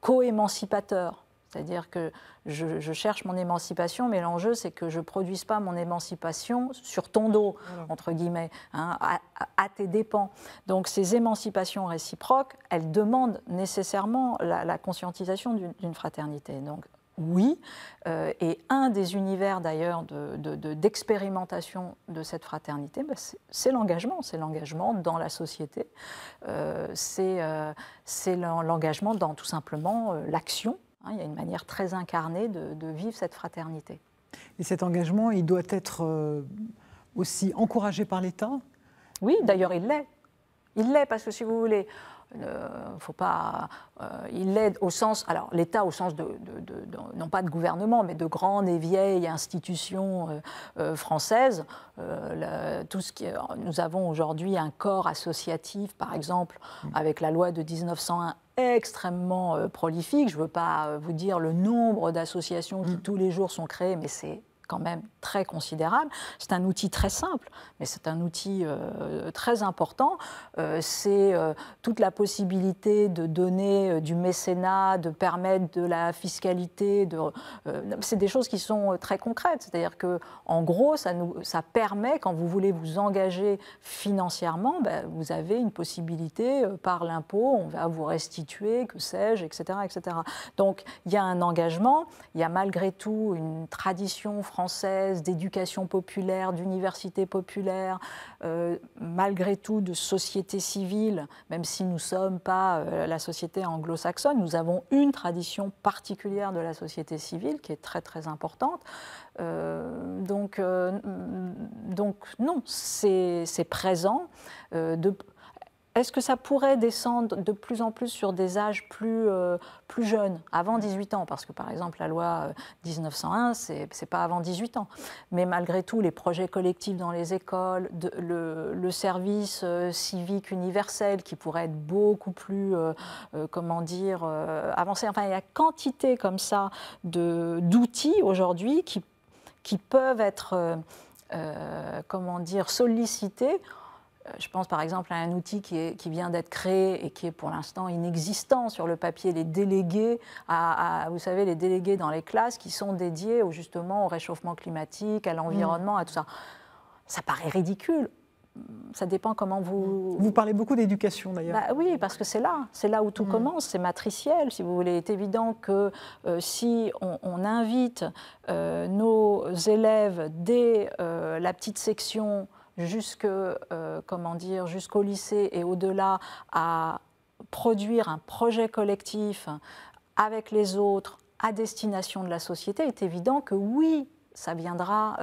co-émancipateurs. C'est-à-dire que je cherche mon émancipation, mais l'enjeu, c'est que je ne produise pas mon émancipation sur ton dos, entre guillemets, à tes dépens. Donc ces émancipations réciproques, elles demandent nécessairement la conscientisation d'une fraternité. Donc, oui, et un des univers d'ailleurs d'expérimentation de cette fraternité, c'est l'engagement dans la société, c'est l'engagement dans tout simplement l'action. Il y a une manière très incarnée de vivre cette fraternité. Et cet engagement, il doit être aussi encouragé par l'État ? Oui, d'ailleurs il l'est. Il l'est parce que si vous voulez... faut pas, il l'aide au sens, alors l'État au sens non pas de gouvernement, mais de grandes et vieilles institutions françaises. Nous avons aujourd'hui un corps associatif, par exemple, avec la loi de 1901, extrêmement prolifique. Je ne veux pas vous dire le nombre d'associations qui tous les jours sont créées, mais c'est quand même très considérable. C'est un outil très simple, mais c'est un outil très important. C'est toute la possibilité de donner du mécénat, de permettre de la fiscalité. C'est des choses qui sont très concrètes. C'est-à-dire qu'en gros, ça permet, quand vous voulez vous engager financièrement, vous avez une possibilité par l'impôt, on va vous restituer, que sais-je, etc., etc. Donc, il y a un engagement, il y a malgré tout une tradition française d'éducation populaire, d'université populaire, malgré tout de société civile, même si nous ne sommes pas la société anglo-saxonne, nous avons une tradition particulière de la société civile qui est très très importante. Donc non, c'est présent. Est-ce que ça pourrait descendre de plus en plus sur des âges plus jeunes, avant 18 ans? Parce que, par exemple, la loi 1901, c'est pas avant 18 ans. Mais malgré tout, les projets collectifs dans les écoles, le service civique universel qui pourrait être beaucoup plus, avancé. Enfin, il y a quantité comme ça d'outils aujourd'hui qui peuvent être, sollicités. Je pense par exemple à un outil qui vient d'être créé et qui est pour l'instant inexistant sur le papier, les délégués, vous savez, les délégués dans les classes qui sont dédiés justement au réchauffement climatique, à l'environnement, à tout ça. Ça paraît ridicule. Ça dépend comment vous... Vous parlez beaucoup d'éducation d'ailleurs. Oui, parce que c'est là où tout commence, c'est matriciel, si vous voulez. Il est évident que si on invite nos élèves dès la petite section jusqu'au lycée et au-delà à produire un projet collectif avec les autres à destination de la société, il est évident que oui, ça viendra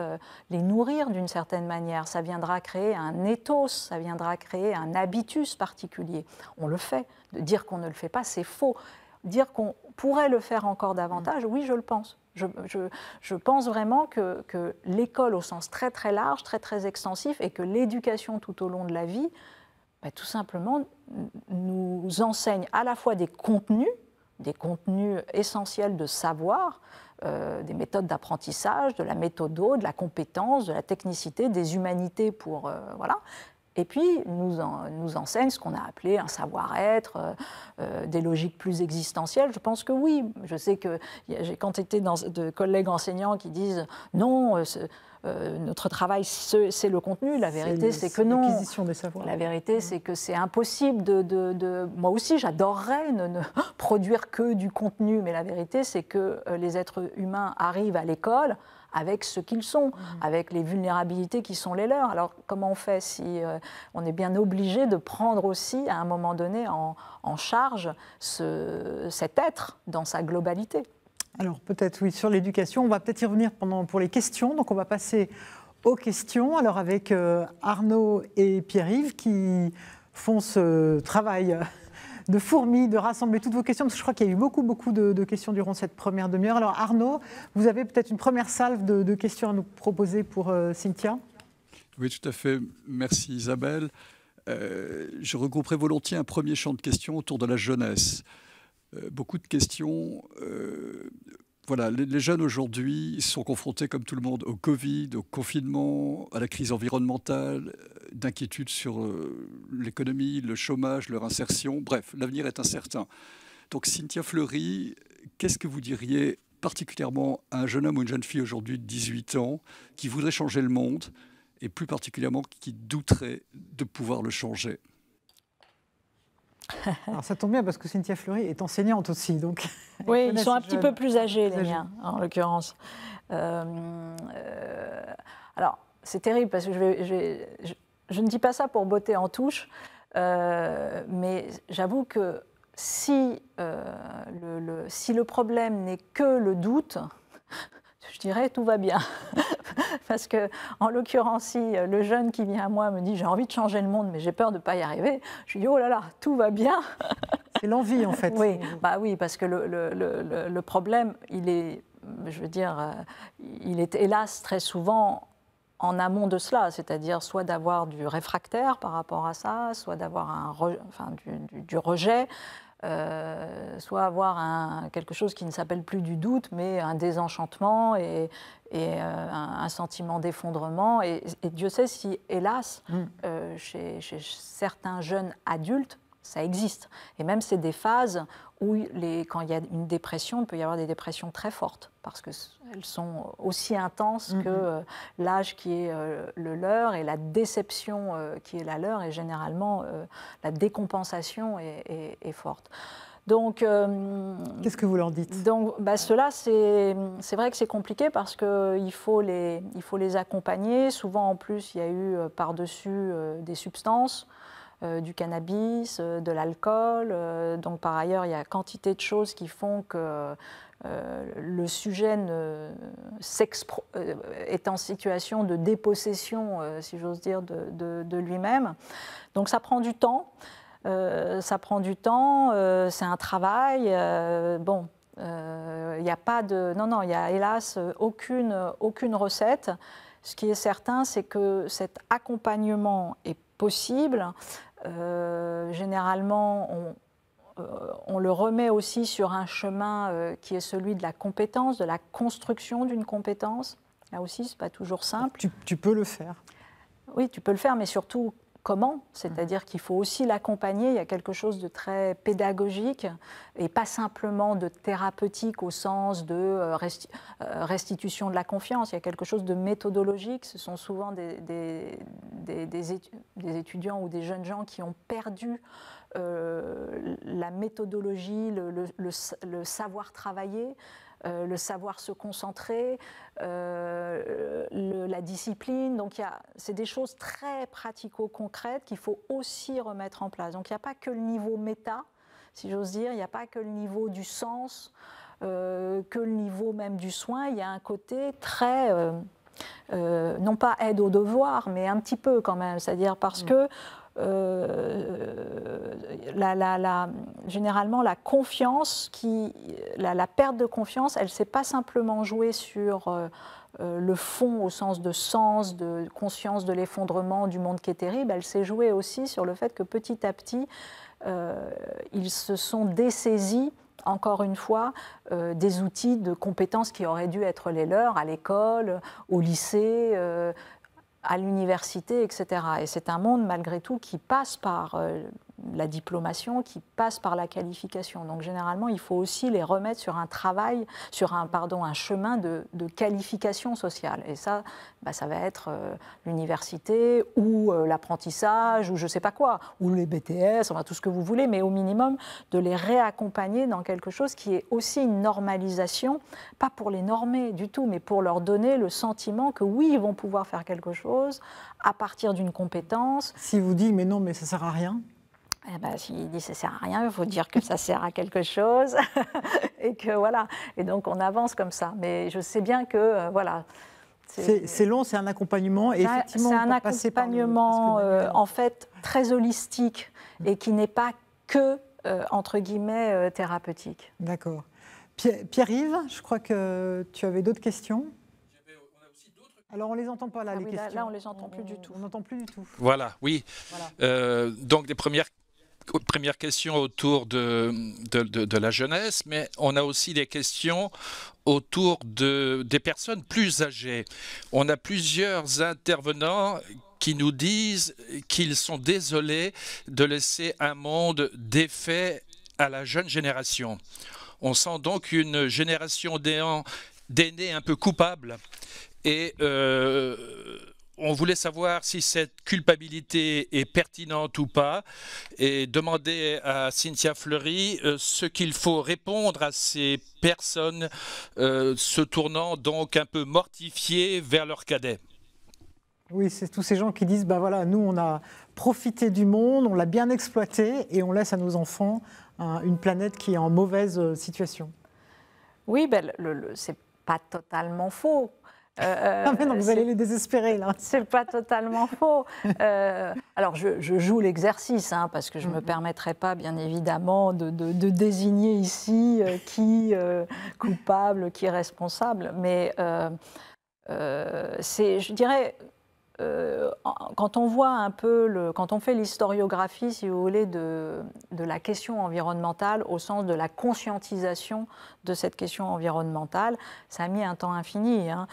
les nourrir d'une certaine manière, ça viendra créer un ethos, ça viendra créer un habitus particulier. On le fait. De dire qu'on ne le fait pas, c'est faux. Dire qu'on pourrait le faire encore davantage, oui, je le pense. Je pense vraiment que l'école au sens très très large, très très extensif, et que l'éducation tout au long de la vie, tout simplement, nous enseigne à la fois des contenus essentiels de savoir, des méthodes d'apprentissage, de la méthodo, de la compétence, de la technicité, des humanités pour... voilà. Et puis, nous enseigne ce qu'on a appelé un savoir-être, des logiques plus existentielles. Je pense que oui. Je sais que j'ai quantité de collègues enseignants qui disent non, notre travail, c'est le contenu. La vérité, c'est que non. L'acquisition des savoirs. La vérité, c'est que c'est impossible Moi aussi, j'adorerais ne produire que du contenu, mais la vérité, c'est que les êtres humains arrivent à l'école avec ce qu'ils sont, avec les vulnérabilités qui sont les leurs. Alors, comment on fait si on est bien obligé de prendre aussi, à un moment donné, en charge cet être dans sa globalité? Alors, peut-être, oui, sur l'éducation, on va peut-être y revenir pour les questions. Donc, on va passer aux questions. Alors, avec Arnaud et Pierre-Yves qui font ce travail de fourmi, de rassembler toutes vos questions, parce que je crois qu'il y a eu beaucoup de questions durant cette première demi-heure. Alors Arnaud, vous avez peut-être une première salve de questions à nous proposer pour Cynthia? Oui, tout à fait. Merci Isabelle. Je regrouperai volontiers un premier champ de questions autour de la jeunesse. Beaucoup de questions. Voilà, les jeunes aujourd'hui sont confrontés, comme tout le monde, au Covid, au confinement, à la crise environnementale, d'inquiétude sur l'économie, le chômage, leur insertion. Bref, l'avenir est incertain. Donc, Cynthia Fleury, qu'est-ce que vous diriez particulièrement à un jeune homme ou une jeune fille aujourd'hui de 18 ans qui voudrait changer le monde et plus particulièrement qui douterait de pouvoir le changer? Alors ça tombe bien parce que Cynthia Fleury est enseignante aussi. Donc oui, ils sont un petit peu plus âgés, les miens, en l'occurrence. Alors, c'est terrible parce que je ne dis pas ça pour botter en touche, mais j'avoue que si le problème n'est que le doute, je dirais tout va bien. parce que, en l'occurrence, si le jeune qui vient à moi me dit j'ai envie de changer le monde, mais j'ai peur de ne pas y arriver, je lui dis oh là là, tout va bien. C'est l'envie, en fait. Oui, bah oui, parce que le problème, il est, je veux dire, il est hélas très souvent en amont de cela, c'est-à-dire soit d'avoir du réfractaire par rapport à ça, soit d'avoir du rejet, soit avoir quelque chose qui ne s'appelle plus du doute, mais un désenchantement et un sentiment d'effondrement. Et Dieu sait si, hélas, chez certains jeunes adultes, ça existe. Et même c'est des phases où, quand il y a une dépression, il peut y avoir des dépressions très fortes, parce qu'elles sont aussi intenses que l'âge qui est le leur, et la déception qui est la leur, et généralement la décompensation est forte. Donc, qu'est-ce que vous leur dites? Donc, cela, c'est vrai que c'est compliqué, parce qu'il faut les accompagner. Souvent, en plus, il y a eu par-dessus des substances, du cannabis, de l'alcool. Donc, par ailleurs, il y a quantité de choses qui font que le sujet est en situation de dépossession, si j'ose dire, de lui-même. Donc, ça prend du temps. C'est un travail. Il n'y a pas de... Non, il n'y a hélas aucune recette. Ce qui est certain, c'est que cet accompagnement est possible. Généralement, on le remet aussi sur un chemin qui est celui de la compétence, de la construction d'une compétence. Là aussi, ce n'est pas toujours simple. Tu peux le faire. Oui, tu peux le faire, mais surtout, comment? C'est-à-dire qu'il faut aussi l'accompagner. Il y a quelque chose de très pédagogique et pas simplement de thérapeutique au sens de restitution de la confiance. Il y a quelque chose de méthodologique. Ce sont souvent des étudiants ou des jeunes gens qui ont perdu la méthodologie, le savoir travailler, le savoir se concentrer, la discipline. Donc c'est des choses très pratico-concrètes qu'il faut aussi remettre en place. Donc il n'y a pas que le niveau méta, si j'ose dire, il n'y a pas que le niveau du sens, que le niveau même du soin. Il y a un côté très, non pas aide au devoir, mais un petit peu quand même, c'est-à-dire parce que généralement la confiance, la perte de confiance, elle ne s'est pas simplement jouée sur le fond au sens de conscience de l'effondrement du monde qui est terrible, elle s'est jouée aussi sur le fait que petit à petit, ils se sont dessaisis, encore une fois, des outils de compétences qui auraient dû être les leurs à l'école, au lycée, à l'université, etc. Et c'est un monde, malgré tout, qui passe par la diplomation, qui passe par la qualification. Donc, généralement, il faut aussi les remettre sur un travail, sur un chemin de qualification sociale. Et ça, ça va être l'université ou l'apprentissage ou je ne sais pas quoi, ou les BTS, enfin tout ce que vous voulez, mais au minimum de les réaccompagner dans quelque chose qui est aussi une normalisation, pas pour les normer du tout, mais pour leur donner le sentiment que oui, ils vont pouvoir faire quelque chose à partir d'une compétence. Si vous dites, mais non, mais ça ne sert à rien. S'il dit ça ne sert à rien, il faut dire que ça sert à quelque chose. Et que voilà. Et donc on avance comme ça. Mais je sais bien que voilà. C'est long, c'est un accompagnement. Et effectivement, c'est un accompagnement en fait très holistique et qui n'est pas que entre guillemets thérapeutique. D'accord. Pierre-Yves, je crois que tu avais d'autres questions. Alors, on ne les entend pas là, les questions. Là, on ne les entend plus du tout. On n'entend plus du tout. Voilà, oui. Voilà. Donc, des premières questions autour de la jeunesse, mais on a aussi des questions autour des personnes plus âgées. On a plusieurs intervenants qui nous disent qu'ils sont désolés de laisser un monde défait à la jeune génération. On sent donc une génération d'aînés un peu coupable. Et on voulait savoir si cette culpabilité est pertinente ou pas et demander à Cynthia Fleury ce qu'il faut répondre à ces personnes se tournant donc un peu mortifiées vers leurs cadets. Oui, c'est tous ces gens qui disent, ben voilà, nous on a profité du monde, on l'a bien exploité et on laisse à nos enfants une planète qui est en mauvaise situation. Oui, c'est pas totalement faux. Donc vous allez les désespérer, là. C'est pas totalement faux. Alors, je joue l'exercice, hein, parce que je ne me permettrai pas, bien évidemment, de désigner ici qui coupable, qui est responsable. Mais je dirais, quand on voit un peu, quand on fait l'historiographie, si vous voulez, de la question environnementale, au sens de la conscientisation de cette question environnementale, ça a mis un temps infini. Hein.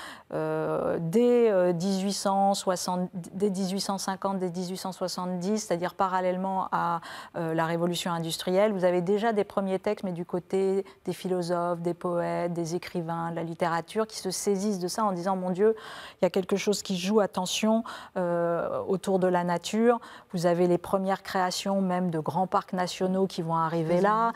Dès 1850, dès 1870, c'est-à-dire parallèlement à la révolution industrielle, vous avez déjà des premiers textes, mais du côté des philosophes, des poètes, des écrivains, de la littérature, qui se saisissent de ça en disant « Mon Dieu, il y a quelque chose qui joue, attention ». Autour de la nature. Vous avez les premières créations même de grands parcs nationaux qui vont arriver là.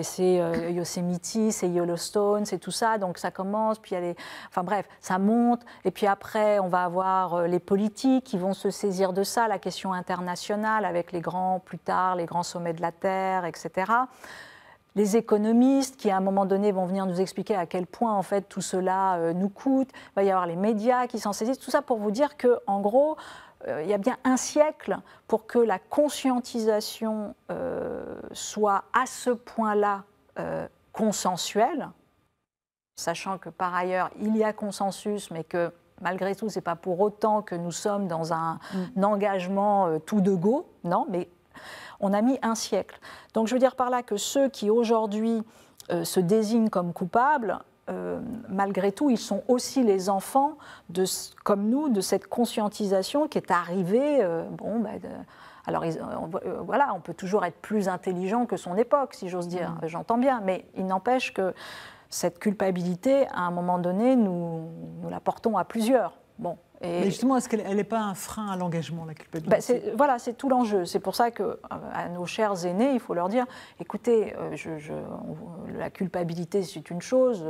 C'est Yosemite, c'est Yellowstone, c'est tout ça. Donc ça commence, puis il y a les... Enfin bref, ça monte. Et puis après, on va avoir les politiques qui vont se saisir de ça, la question internationale avec les grands, plus tard, les grands sommets de la Terre, etc. Les économistes qui, à un moment donné, vont venir nous expliquer à quel point, en fait, tout cela nous coûte. Il va y avoir les médias qui s'en saisissent. Tout ça pour vous dire qu'en gros, il y a bien un siècle pour que la conscientisation soit à ce point-là consensuelle, sachant que, par ailleurs, il y a consensus, mais que, malgré tout, ce n'est pas pour autant que nous sommes dans un engagement tout de go, non, mais on a mis un siècle. Donc je veux dire par là que ceux qui aujourd'hui se désignent comme coupables, malgré tout, ils sont aussi les enfants, comme nous, de cette conscientisation qui est arrivée. Alors voilà, on peut toujours être plus intelligent que son époque, si j'ose dire, j'entends bien, mais il n'empêche que cette culpabilité, à un moment donné, nous la portons à plusieurs. Bon. Mais justement, est-ce qu'elle n'est pas un frein à l'engagement, la culpabilité ? Voilà, c'est tout l'enjeu. C'est pour ça qu'à nos chers aînés, il faut leur dire, écoutez, la culpabilité, c'est une chose,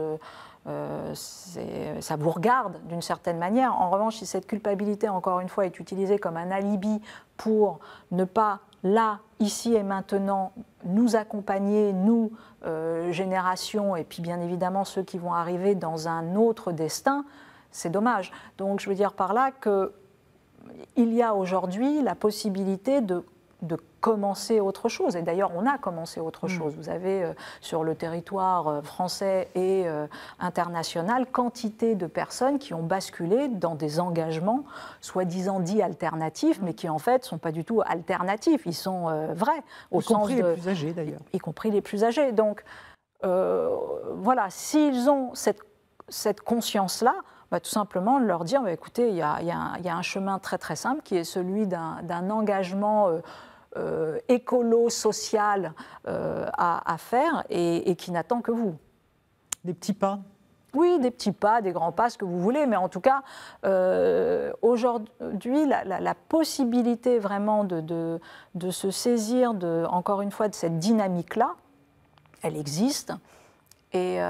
ça vous regarde d'une certaine manière. En revanche, si cette culpabilité, encore une fois, est utilisée comme un alibi pour ne pas, là, ici et maintenant, nous accompagner, nous, générations, et puis bien évidemment ceux qui vont arriver dans un autre destin, c'est dommage. Donc je veux dire par là qu'il y a aujourd'hui la possibilité de commencer autre chose. Et d'ailleurs, on a commencé autre chose. Vous avez sur le territoire français et international quantité de personnes qui ont basculé dans des engagements soi-disant dits alternatifs, mais qui en fait ne sont pas du tout alternatifs. Ils sont vrais. Y compris les plus âgés d'ailleurs. Y compris les plus âgés. Donc voilà, s'ils ont cette conscience-là, tout simplement leur dire, écoutez, il y a un chemin très très simple qui est celui d'un engagement écolo-social à faire et qui n'attend que vous. Des petits pas ? Oui, des petits pas, des grands pas, ce que vous voulez, mais en tout cas, aujourd'hui, la possibilité vraiment de se saisir, encore une fois, de cette dynamique-là, elle existe. Et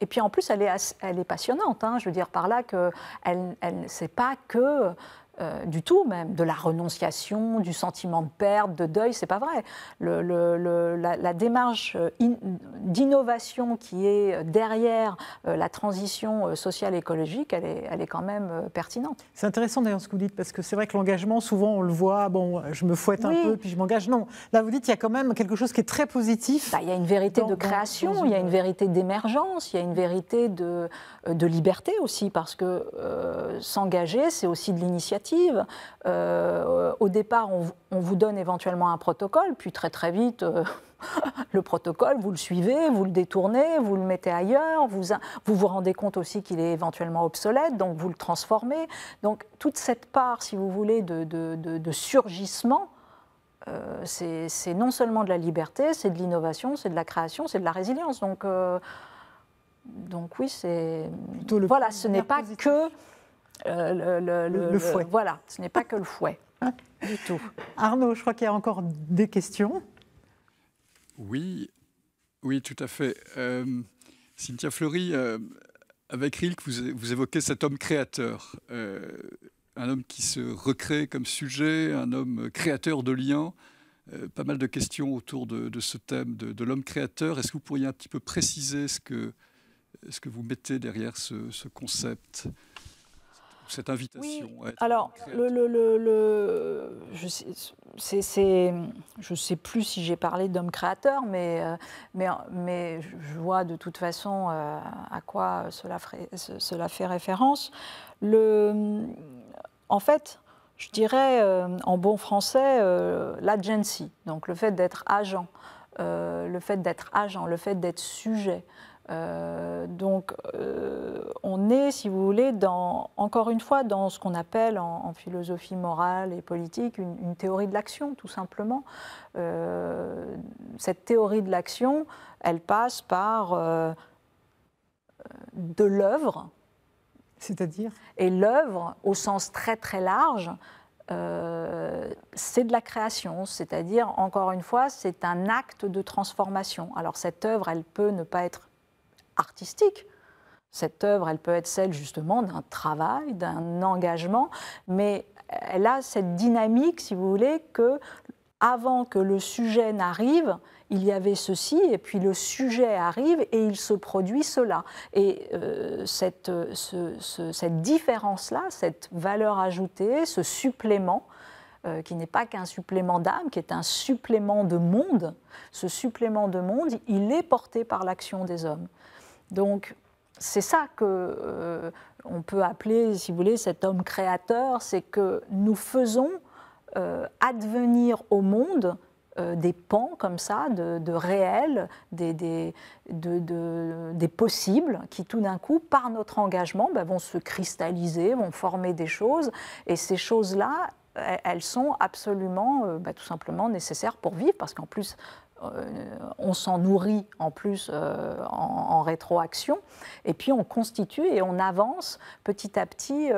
puis en plus, elle est passionnante. Hein. Je veux dire par là que c'est pas que du tout même de la renonciation, du sentiment de perte, de deuil, c'est pas vrai. La démarche d'innovation qui est derrière la transition sociale et écologique, elle est quand même pertinente. C'est intéressant d'ailleurs ce que vous dites, parce que c'est vrai que l'engagement, souvent on le voit, bon, je me fouette un peu, puis je m'engage. Non, là vous dites qu'il y a quand même quelque chose qui est très positif. Il y a une vérité de création, il y a une vérité d'émergence, il y a une vérité de liberté aussi, parce que s'engager, c'est aussi de l'initiative. Au départ, on vous donne éventuellement un protocole, puis très très vite, le protocole, vous le suivez, vous le détournez, vous le mettez ailleurs, vous rendez compte aussi qu'il est éventuellement obsolète, donc vous le transformez. Donc toute cette part, si vous voulez, de surgissement, c'est non seulement de la liberté, c'est de l'innovation, c'est de la création, c'est de la résilience. Donc oui, c'est... Voilà, ce n'est pas que... le fouet. Voilà, ce n'est pas que le fouet, du tout. Arnaud, je crois qu'il y a encore des questions. Oui, tout à fait. Cynthia Fleury, avec Rilke, vous évoquez cet homme créateur, un homme qui se recrée comme sujet, un homme créateur de liens. Pas mal de questions autour de ce thème de l'homme créateur. Est-ce que vous pourriez un petit peu préciser ce que vous mettez derrière ce concept ? cette invitation. Oui. Alors, je sais plus si j'ai parlé d'homme créateur, mais je vois de toute façon à quoi cela fait référence. En fait, je dirais en bon français l'agency, donc le fait d'être agent, le fait d'être sujet. Donc, on est, si vous voulez, encore une fois, dans ce qu'on appelle en philosophie morale et politique une théorie de l'action, tout simplement. Cette théorie de l'action, elle passe par de l'œuvre. C'est-à-dire ? Et l'œuvre, au sens très très large, c'est de la création, c'est-à-dire, encore une fois, c'est un acte de transformation. Alors, cette œuvre, elle peut ne pas être artistique. Cette œuvre, elle peut être celle justement d'un travail, d'un engagement, mais elle a cette dynamique, si vous voulez, que avant que le sujet n'arrive, il y avait ceci, et puis le sujet arrive et il se produit cela. Et cette différence-là, cette valeur ajoutée, ce supplément, qui n'est pas qu'un supplément d'âme, qui est un supplément de monde, ce supplément de monde, il est porté par l'action des hommes. Donc, c'est ça que on peut appeler, si vous voulez, cet homme créateur, c'est que nous faisons advenir au monde des pans comme ça, de réels, des possibles, qui tout d'un coup, par notre engagement, vont se cristalliser, vont former des choses, et ces choses-là, elles sont absolument, tout simplement nécessaires pour vivre, parce qu'en plus, on s'en nourrit en plus en rétroaction, et puis on constitue et on avance petit à petit,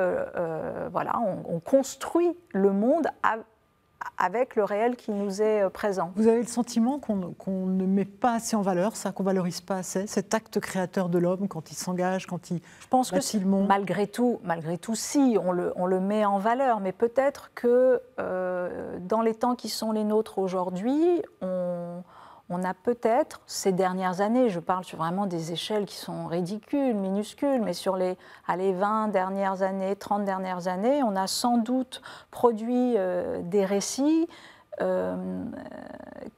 voilà, on construit le monde avec le réel qui nous est présent. Vous avez le sentiment qu'on ne met pas assez en valeur ça, qu'on ne valorise pas assez cet acte créateur de l'homme quand il s'engage, quand il bâtit le monde ? Malgré tout, si, on le met en valeur, mais peut-être que dans les temps qui sont les nôtres aujourd'hui, on a peut-être, ces dernières années, je parle sur vraiment des échelles qui sont ridicules, minuscules, mais sur les 20 dernières années, 30 dernières années, on a sans doute produit des récits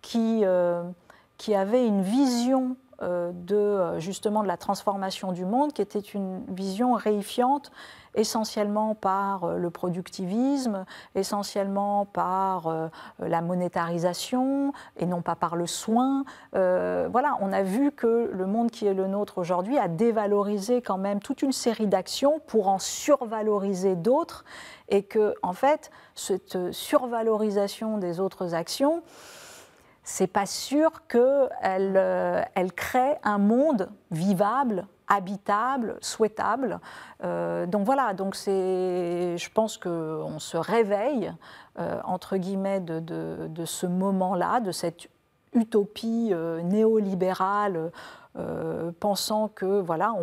qui avaient une vision justement de la transformation du monde, qui était une vision réifiante, essentiellement par le productivisme, essentiellement par la monétarisation et non pas par le soin. Voilà, on a vu que le monde qui est le nôtre aujourd'hui a dévalorisé quand même toute une série d'actions pour en survaloriser d'autres, et que, en fait, cette survalorisation des autres actions, c'est pas sûr qu'elle crée un monde vivable, habitable, souhaitable. Donc voilà, je pense qu'on se réveille, entre guillemets, de ce moment-là, de cette utopie néolibérale, pensant que, voilà,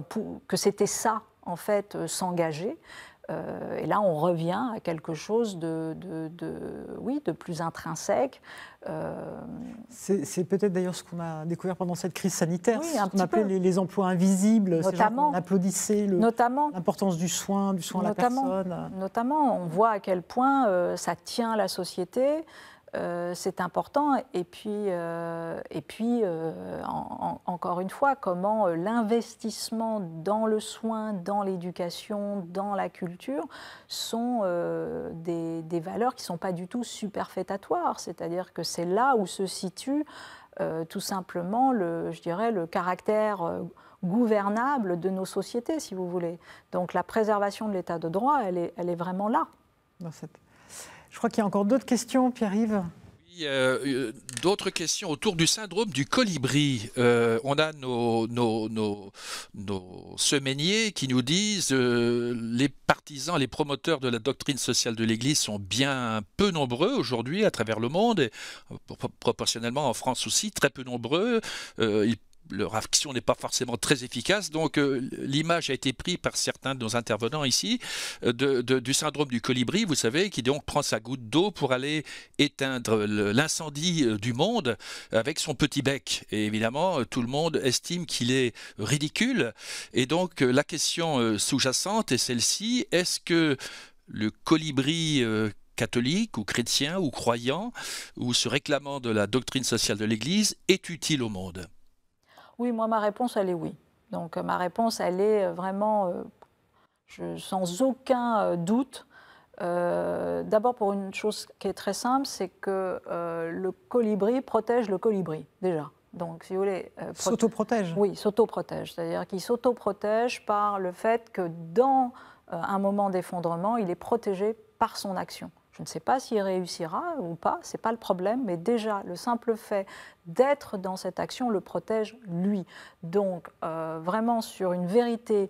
que c'était ça, en fait, s'engager. Et là, on revient à quelque chose de plus intrinsèque. C'est peut-être d'ailleurs ce qu'on a découvert pendant cette crise sanitaire, oui, ce qu'on appelait les emplois invisibles, notamment, on applaudissait l'importance du soin à la personne. Notamment, on voit à quel point ça tient la société. C'est important, et puis encore une fois, comment l'investissement dans le soin, dans l'éducation, dans la culture sont des valeurs qui ne sont pas du tout superfétatoires, c'est-à-dire que c'est là où se situe tout simplement le caractère gouvernable de nos sociétés, si vous voulez. Donc la préservation de l'état de droit, elle est vraiment là. Je crois qu'il y a encore d'autres questions, Pierre-Yves. Oui, d'autres questions autour du syndrome du colibri. On a nos semainiers qui nous disent les partisans, les promoteurs de la doctrine sociale de l'Église sont bien peu nombreux aujourd'hui à travers le monde, et proportionnellement en France aussi, très peu nombreux. Ils leur action n'est pas forcément très efficace. Donc l'image a été prise par certains de nos intervenants ici du syndrome du colibri, vous savez, qui donc prend sa goutte d'eau pour aller éteindre l'incendie du monde avec son petit bec. Et évidemment, tout le monde estime qu'il est ridicule. Et donc la question sous-jacente est celle-ci: est-ce que le colibri catholique ou chrétien ou croyant ou se réclamant de la doctrine sociale de l'Église est utile au monde? Oui, moi, ma réponse, elle est oui. Donc, ma réponse, elle est vraiment sans aucun doute. D'abord, pour une chose qui est très simple, c'est que le colibri protège le colibri, déjà. Donc, si vous voulez... s'autoprotège. Oui, s'autoprotège. C'est-à-dire qu'il s'autoprotège par le fait que dans un moment d'effondrement, il est protégé par son action. Je ne sais pas s'il réussira ou pas, ce n'est pas le problème, mais déjà, le simple fait d'être dans cette action le protège lui. Donc, vraiment, sur une vérité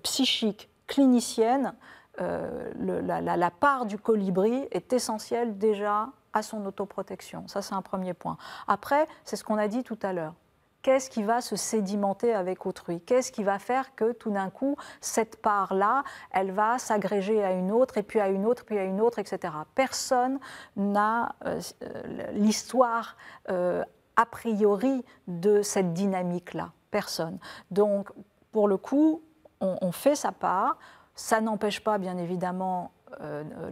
psychique, clinicienne, la part du colibri est essentielle déjà à son autoprotection. Ça, c'est un premier point. Après, c'est ce qu'on a dit tout à l'heure. Qu'est-ce qui va se sédimenter avec autrui? Qu'est-ce qui va faire que tout d'un coup, cette part-là, elle va s'agréger à une autre, et puis à une autre, puis à une autre, etc. Personne n'a l'histoire a priori de cette dynamique-là. Personne. Donc, pour le coup, on fait sa part. Ça n'empêche pas, bien évidemment,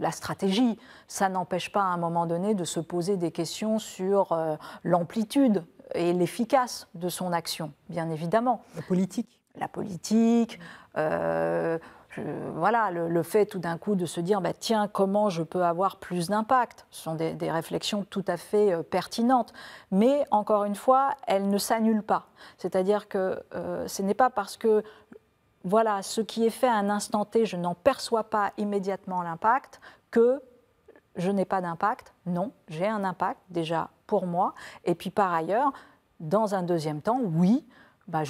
la stratégie. Ça n'empêche pas, à un moment donné, de se poser des questions sur l'amplitude et l'efficace de son action, bien évidemment. La politique. La politique, voilà, le fait tout d'un coup de se dire bah, tiens, comment je peux avoir plus d'impact? Ce sont des réflexions tout à fait pertinentes. Mais, encore une fois, elles ne s'annulent pas. C'est-à-dire que ce n'est pas parce que voilà, ce qui est fait à un instant T, je n'en perçois pas immédiatement l'impact, que je n'ai pas d'impact. Non, j'ai un impact déjà pour moi. Et puis par ailleurs, dans un deuxième temps, oui, bah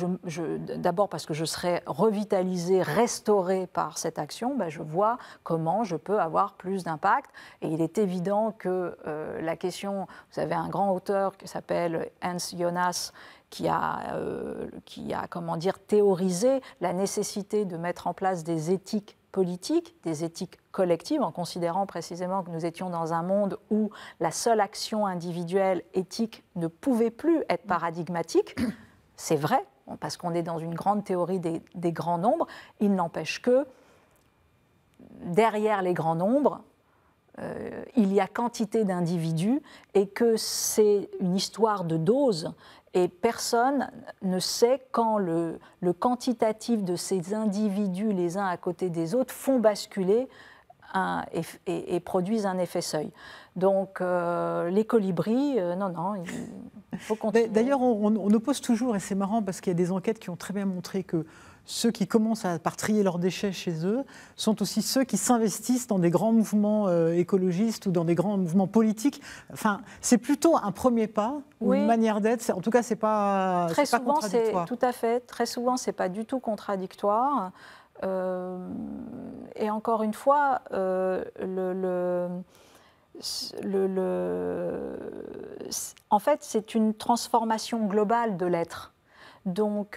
d'abord parce que je serai revitalisée, restaurée par cette action, bah je vois comment je peux avoir plus d'impact. Et il est évident que la question, vous avez un grand auteur qui s'appelle Hans Jonas, qui a comment dire, théorisé la nécessité de mettre en place des éthiques politiques, des éthiques collectives, en considérant précisément que nous étions dans un monde où la seule action individuelle éthique ne pouvait plus être paradigmatique. C'est vrai, parce qu'on est dans une grande théorie des grands nombres. Il n'empêche que derrière les grands nombres, il y a quantité d'individus et que c'est une histoire de dose. Et personne ne sait quand le quantitatif de ces individus, les uns à côté des autres, font basculer et produisent un effet seuil. Donc, les colibris, non, il faut continuer. D'ailleurs, on oppose toujours, et c'est marrant parce qu'il y a des enquêtes qui ont très bien montré que ceux qui commencent par trier leurs déchets chez eux sont aussi ceux qui s'investissent dans des grands mouvements écologistes ou dans des grands mouvements politiques. Enfin, c'est plutôt un premier pas, ou une manière d'être. En tout cas, c'est pas contradictoire. Tout à fait. Très souvent, c'est pas du tout contradictoire. Et encore une fois, en fait, c'est une transformation globale de l'être. Donc,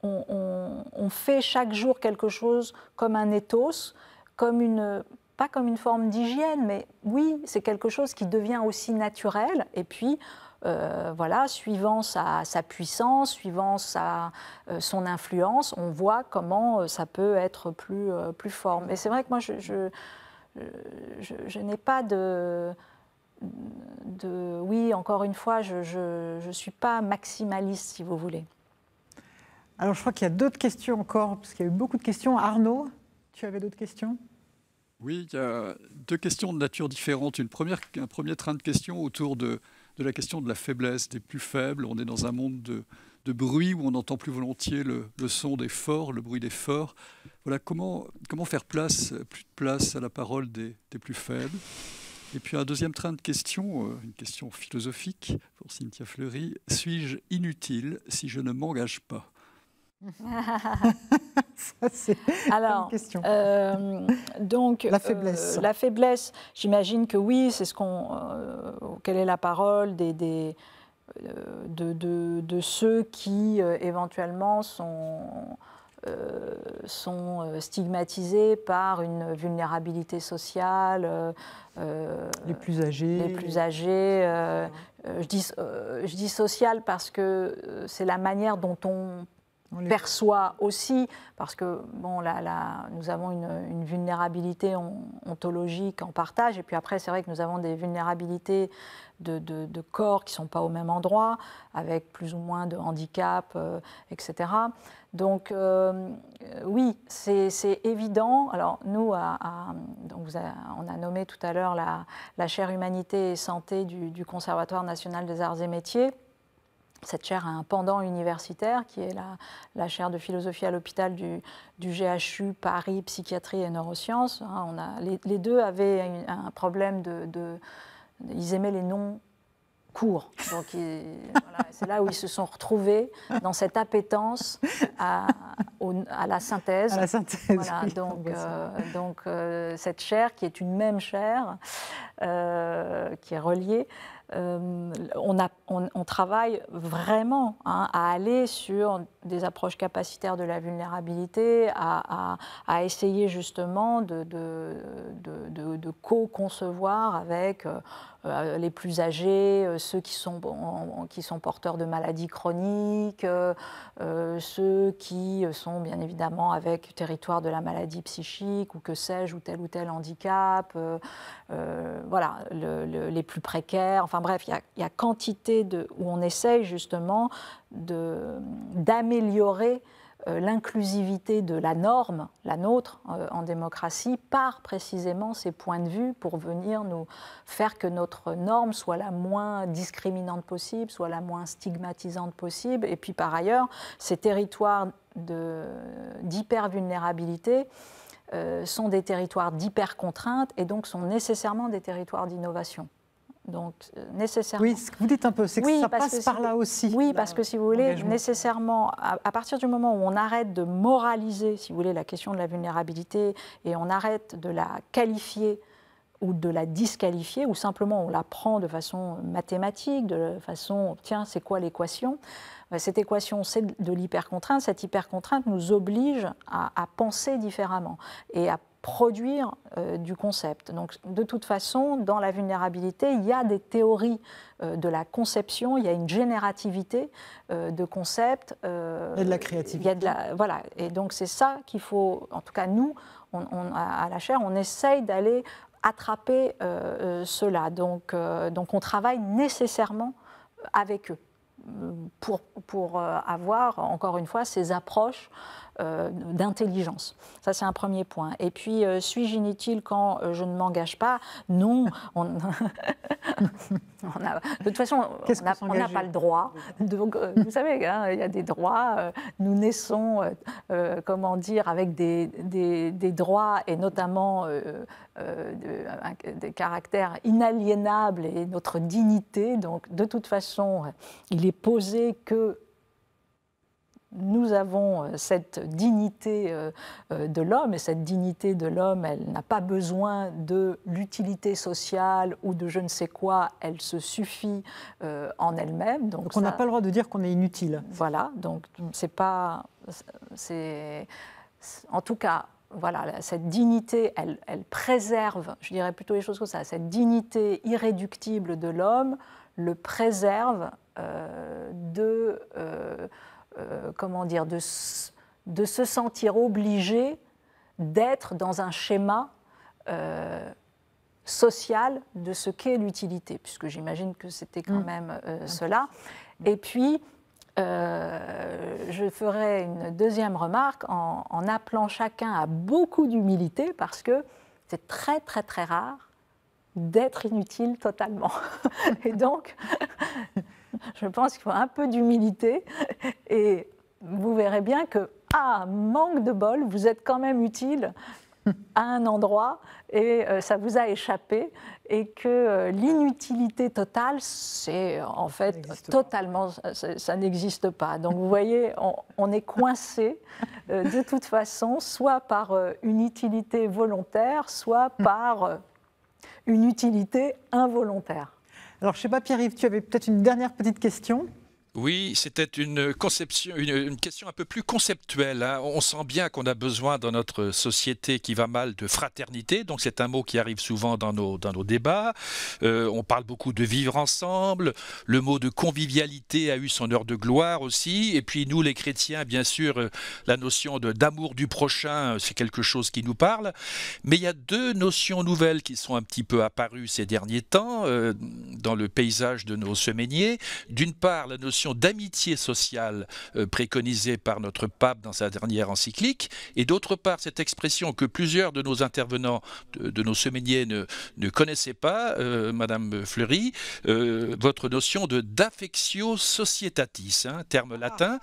on fait chaque jour quelque chose comme un ethos, pas comme une forme d'hygiène, mais oui, c'est quelque chose qui devient aussi naturel. Et puis, voilà, suivant sa puissance, suivant son influence, on voit comment ça peut être plus fort. Mais c'est vrai que moi, je n'ai pas oui, encore une fois, je ne suis pas maximaliste, si vous voulez. Alors, je crois qu'il y a d'autres questions encore, parce qu'il y a eu beaucoup de questions. Arnaud, tu avais d'autres questions? Oui, il y a deux questions de nature différente. Un premier train de questions autour de la question de la faiblesse des plus faibles. On est dans un monde de bruit où on entend plus volontiers le son des forts, le bruit des forts. Voilà, comment faire plus de place à la parole des plus faibles? Et puis un deuxième train de questions, une question philosophique pour Cynthia Fleury. Suis-je inutile si je ne m'engage pas? Ça, c'est une question. Donc, la faiblesse. La faiblesse, j'imagine que oui, c'est quelle est la parole de ceux qui éventuellement sont stigmatisés par une vulnérabilité sociale. Les plus âgés. Je dis sociale parce que c'est la manière dont on perçoit aussi, parce que bon, nous avons une vulnérabilité ontologique en partage, et puis après c'est vrai que nous avons des vulnérabilités de corps qui ne sont pas au même endroit, avec plus ou moins de handicap, etc. Donc oui, c'est évident. Alors nous, donc on a nommé tout à l'heure la chaire Humanité et Santé du Conservatoire national des arts et métiers. Cette chaire a un pendant universitaire qui est la chaire de philosophie à l'hôpital du GHU Paris, psychiatrie et neurosciences. Les deux avaient un problème ils aimaient les noms courts. Donc voilà, c'est là où ils se sont retrouvés dans cette appétence à la synthèse. À la synthèse. Voilà, oui, donc cette chaire qui est une même chaire, qui est reliée. On travaille vraiment à aller sur des approches capacitaires de la vulnérabilité, à essayer justement de co-concevoir avec les plus âgés, ceux qui sont porteurs de maladies chroniques, ceux qui sont bien évidemment avec territoire de la maladie psychique ou que sais-je, ou tel handicap, voilà, les plus précaires. Enfin bref, il y a quantité où on essaye justement d'améliorer l'inclusivité de la norme, la nôtre, en démocratie, par précisément ces points de vue pour venir nous faire que notre norme soit la moins discriminante possible, soit la moins stigmatisante possible. Et puis par ailleurs, ces territoires d'hypervulnérabilité sont des territoires d'hypercontrainte et donc sont nécessairement des territoires d'innovation. Donc, nécessairement. Oui, ce que vous dites un peu, c'est que ça passe par là aussi. Oui, parce que si vous voulez, nécessairement, à partir du moment où on arrête de moraliser, si vous voulez, la question de la vulnérabilité et on arrête de la qualifier ou de la disqualifier, ou simplement on la prend de façon mathématique, de façon, tiens, c'est quoi l'équation ? Cette équation, c'est de l'hypercontrainte. Cette hypercontrainte nous oblige à penser différemment et à produire du concept. Donc, de toute façon, dans la vulnérabilité, il y a des théories de la conception, il y a une générativité de concepts. Il y a de la créativité. Voilà. Et donc, c'est ça qu'il faut, en tout cas, nous, à la chaire, on essaye d'aller attraper cela. Donc, on travaille nécessairement avec eux pour avoir, encore une fois, ces approches d'intelligence. Ça, c'est un premier point. Et puis, suis-je inutile quand je ne m'engage pas ? Non. De toute façon, on n'a pas le droit. Donc, vous savez, hein, il y a des droits. Nous naissons, comment dire, avec des droits et notamment des caractères inaliénables et notre dignité. Donc, de toute façon, il est posé que nous avons cette dignité de l'homme, et cette dignité de l'homme, elle n'a pas besoin de l'utilité sociale ou de je ne sais quoi, elle se suffit en elle-même. Donc on n'a pas le droit de dire qu'on est inutile. Voilà, donc c'est pas... En tout cas, voilà, cette dignité, elle préserve, je dirais plutôt les choses comme ça, cette dignité irréductible de l'homme le préserve comment dire, de se sentir obligé d'être dans un schéma social de ce qu'est l'utilité, puisque j'imagine que c'était quand même cela. Et puis, je ferai une deuxième remarque en appelant chacun à beaucoup d'humilité, parce que c'est très, très, très rare d'être inutile totalement. Et donc, je pense qu'il faut un peu d'humilité et vous verrez bien que, manque de bol, vous êtes quand même utile à un endroit et ça vous a échappé et que l'inutilité totale, c'est en fait totalement, ça n'existe pas. Donc vous voyez, on est coincé de toute façon, soit par une utilité volontaire, soit par une utilité involontaire. Alors, je ne sais pas, Pierre-Yves, tu avais peut-être une dernière petite question? Oui, c'était une conception, une question un peu plus conceptuelle, hein. On sent bien qu'on a besoin dans notre société qui va mal de fraternité, donc c'est un mot qui arrive souvent dans nos débats. On parle beaucoup de vivre ensemble, le mot de convivialité a eu son heure de gloire aussi, et puis nous les chrétiens, bien sûr, la notion d'amour du prochain, c'est quelque chose qui nous parle, mais il y a deux notions nouvelles qui sont un petit peu apparues ces derniers temps dans le paysage de nos semainiers. D'une part, la notion d'amitié sociale préconisée par notre pape dans sa dernière encyclique, et d'autre part cette expression que plusieurs de nos intervenants, de nos semainiers ne connaissaient pas, Madame Fleury, votre notion d'affectio societatis, hein, terme latin.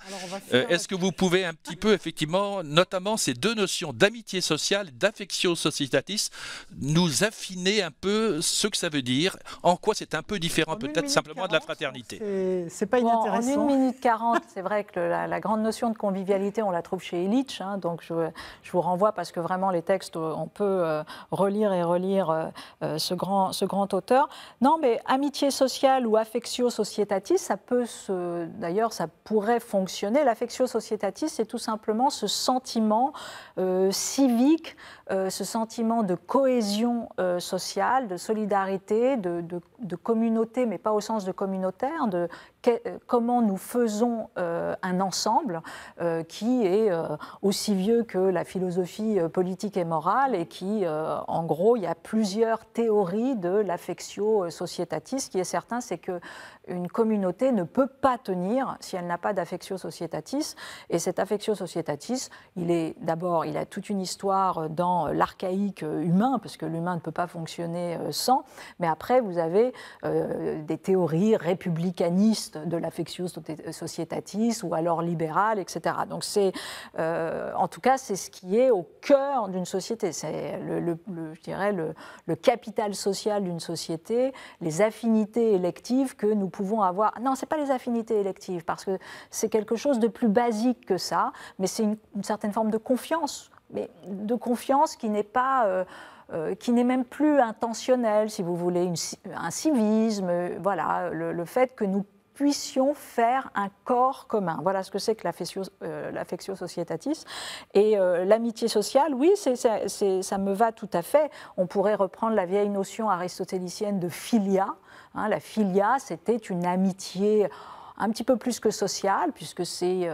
Est-ce que vous pouvez un petit peu, effectivement, notamment ces deux notions d'amitié sociale et d'affectio societatis, nous affiner un peu ce que ça veut dire, en quoi c'est un peu différent peut-être simplement de la fraternité? C'est pas inintéressant. En 1 minute 40, c'est vrai que la grande notion de convivialité, on la trouve chez Illich, hein, donc je vous renvoie parce que vraiment les textes, on peut relire et relire ce grand auteur. Non, mais amitié sociale ou affectio societatis, d'ailleurs, ça pourrait fonctionner. L'affectio societatis, c'est tout simplement ce sentiment civique, ce sentiment de cohésion sociale, de solidarité, de communauté, mais pas au sens de communautaire, comment nous faisons un ensemble qui est aussi vieux que la philosophie politique et morale et qui, en gros, il y a plusieurs théories de l'affectio societatis. Ce qui est certain, c'est qu'une communauté ne peut pas tenir si elle n'a pas d'affectio societatis. Et cet affectio societatis, il a toute une histoire dans l'archaïque humain, parce que l'humain ne peut pas fonctionner sans, mais après, vous avez des théories républicanistes de l'affectio societatis ou alors libérale, etc. Donc en tout cas, c'est ce qui est au cœur d'une société. C'est je dirais le capital social d'une société, les affinités électives que nous pouvons avoir. Non, ce n'est pas les affinités électives, parce que c'est quelque chose de plus basique que ça, mais c'est une certaine forme de confiance, mais de confiance qui n'est pas... qui n'est même plus intentionnel, si vous voulez, un civisme, voilà, le fait que nous puissions faire un corps commun. Voilà ce que c'est que l'affectio societatis. Et l'amitié sociale, oui, ça me va tout à fait. On pourrait reprendre la vieille notion aristotélicienne de philia. Hein, la philia, c'était une amitié un petit peu plus que sociale, puisque c'est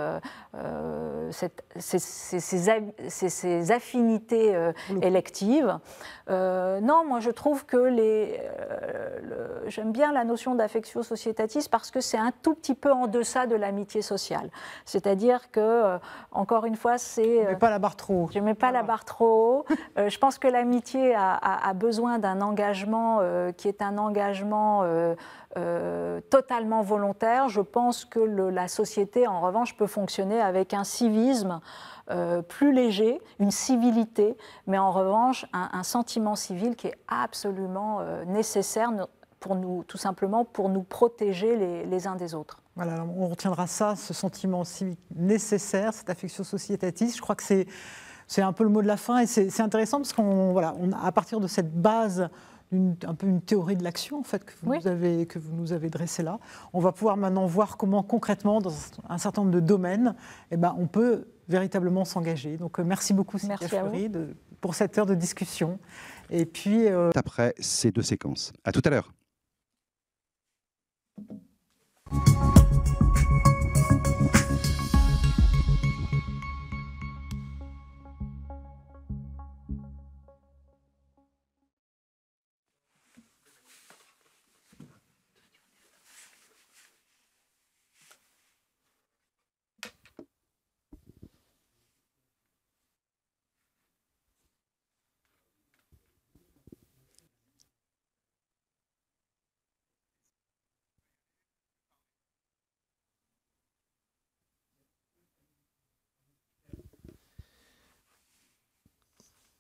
ces affinités électives. Non, moi je trouve que j'aime bien la notion d'affectio societatis parce que c'est un tout petit peu en deçà de l'amitié sociale. C'est-à-dire que, encore une fois, c'est... Je ne mets pas la barre trop haut. Je ne mets pas la barre trop haut. Je pense que l'amitié a besoin d'un engagement qui est un engagement totalement volontaire. Je pense que la société, en revanche, peut fonctionner avec un civisme plus léger, une civilité, mais en revanche, un sentiment civil qui est absolument nécessaire tout simplement pour nous protéger les uns des autres. Voilà, on retiendra ça, ce sentiment civique nécessaire, cette affectio societatis. Je crois que c'est un peu le mot de la fin et c'est intéressant parce à partir de cette base, un peu une théorie de l'action en fait, que vous nous avez dressée là, on va pouvoir maintenant voir comment concrètement, dans un certain nombre de domaines, on peut véritablement s'engager. Donc merci beaucoup Cynthia Fleury pour cette heure de discussion. Et puis après ces deux séquences. À tout à l'heure.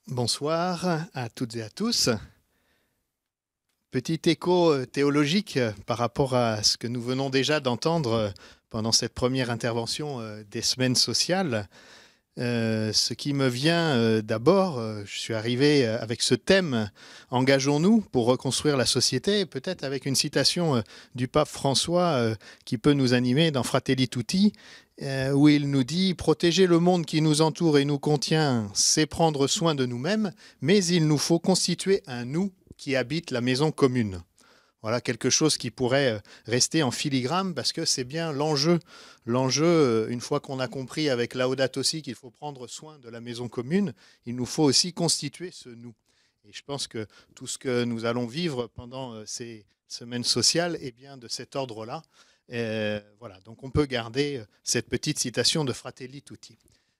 Bonsoir à toutes et à tous. Petit écho théologique par rapport à ce que nous venons déjà d'entendre pendant cette première intervention des semaines sociales. Ce qui me vient d'abord, je suis arrivé avec ce thème « Engageons-nous pour reconstruire la société », peut-être avec une citation du pape François qui peut nous animer dans Fratelli Tutti, où il nous dit « Protéger le monde qui nous entoure et nous contient, c'est prendre soin de nous-mêmes, mais il nous faut constituer un nous qui habite la maison commune ». Voilà quelque chose qui pourrait rester en filigrane parce que c'est bien l'enjeu. L'enjeu, une fois qu'on a compris avec Laudato Si qu'il faut prendre soin de la maison commune, il nous faut aussi constituer ce nous. Et je pense que tout ce que nous allons vivre pendant ces semaines sociales est bien de cet ordre-là. Voilà, donc on peut garder cette petite citation de Fratelli Tutti.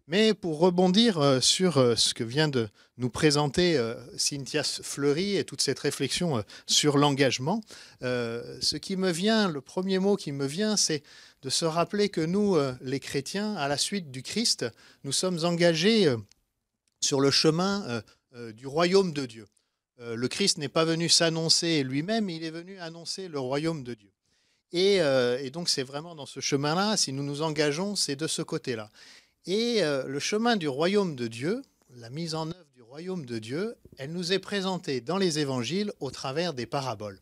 Mais pour rebondir sur ce que vient de nous présenter Cynthia Fleury et toute cette réflexion sur l'engagement, ce qui me vient, le premier mot qui me vient, c'est de se rappeler que nous, les chrétiens, à la suite du Christ, nous sommes engagés sur le chemin du royaume de Dieu. Le Christ n'est pas venu s'annoncer lui-même, il est venu annoncer le royaume de Dieu. Et donc c'est vraiment dans ce chemin-là, si nous nous engageons, c'est de ce côté-là. Et le chemin du royaume de Dieu, la mise en œuvre du royaume de Dieu, elle nous est présentée dans les évangiles au travers des paraboles.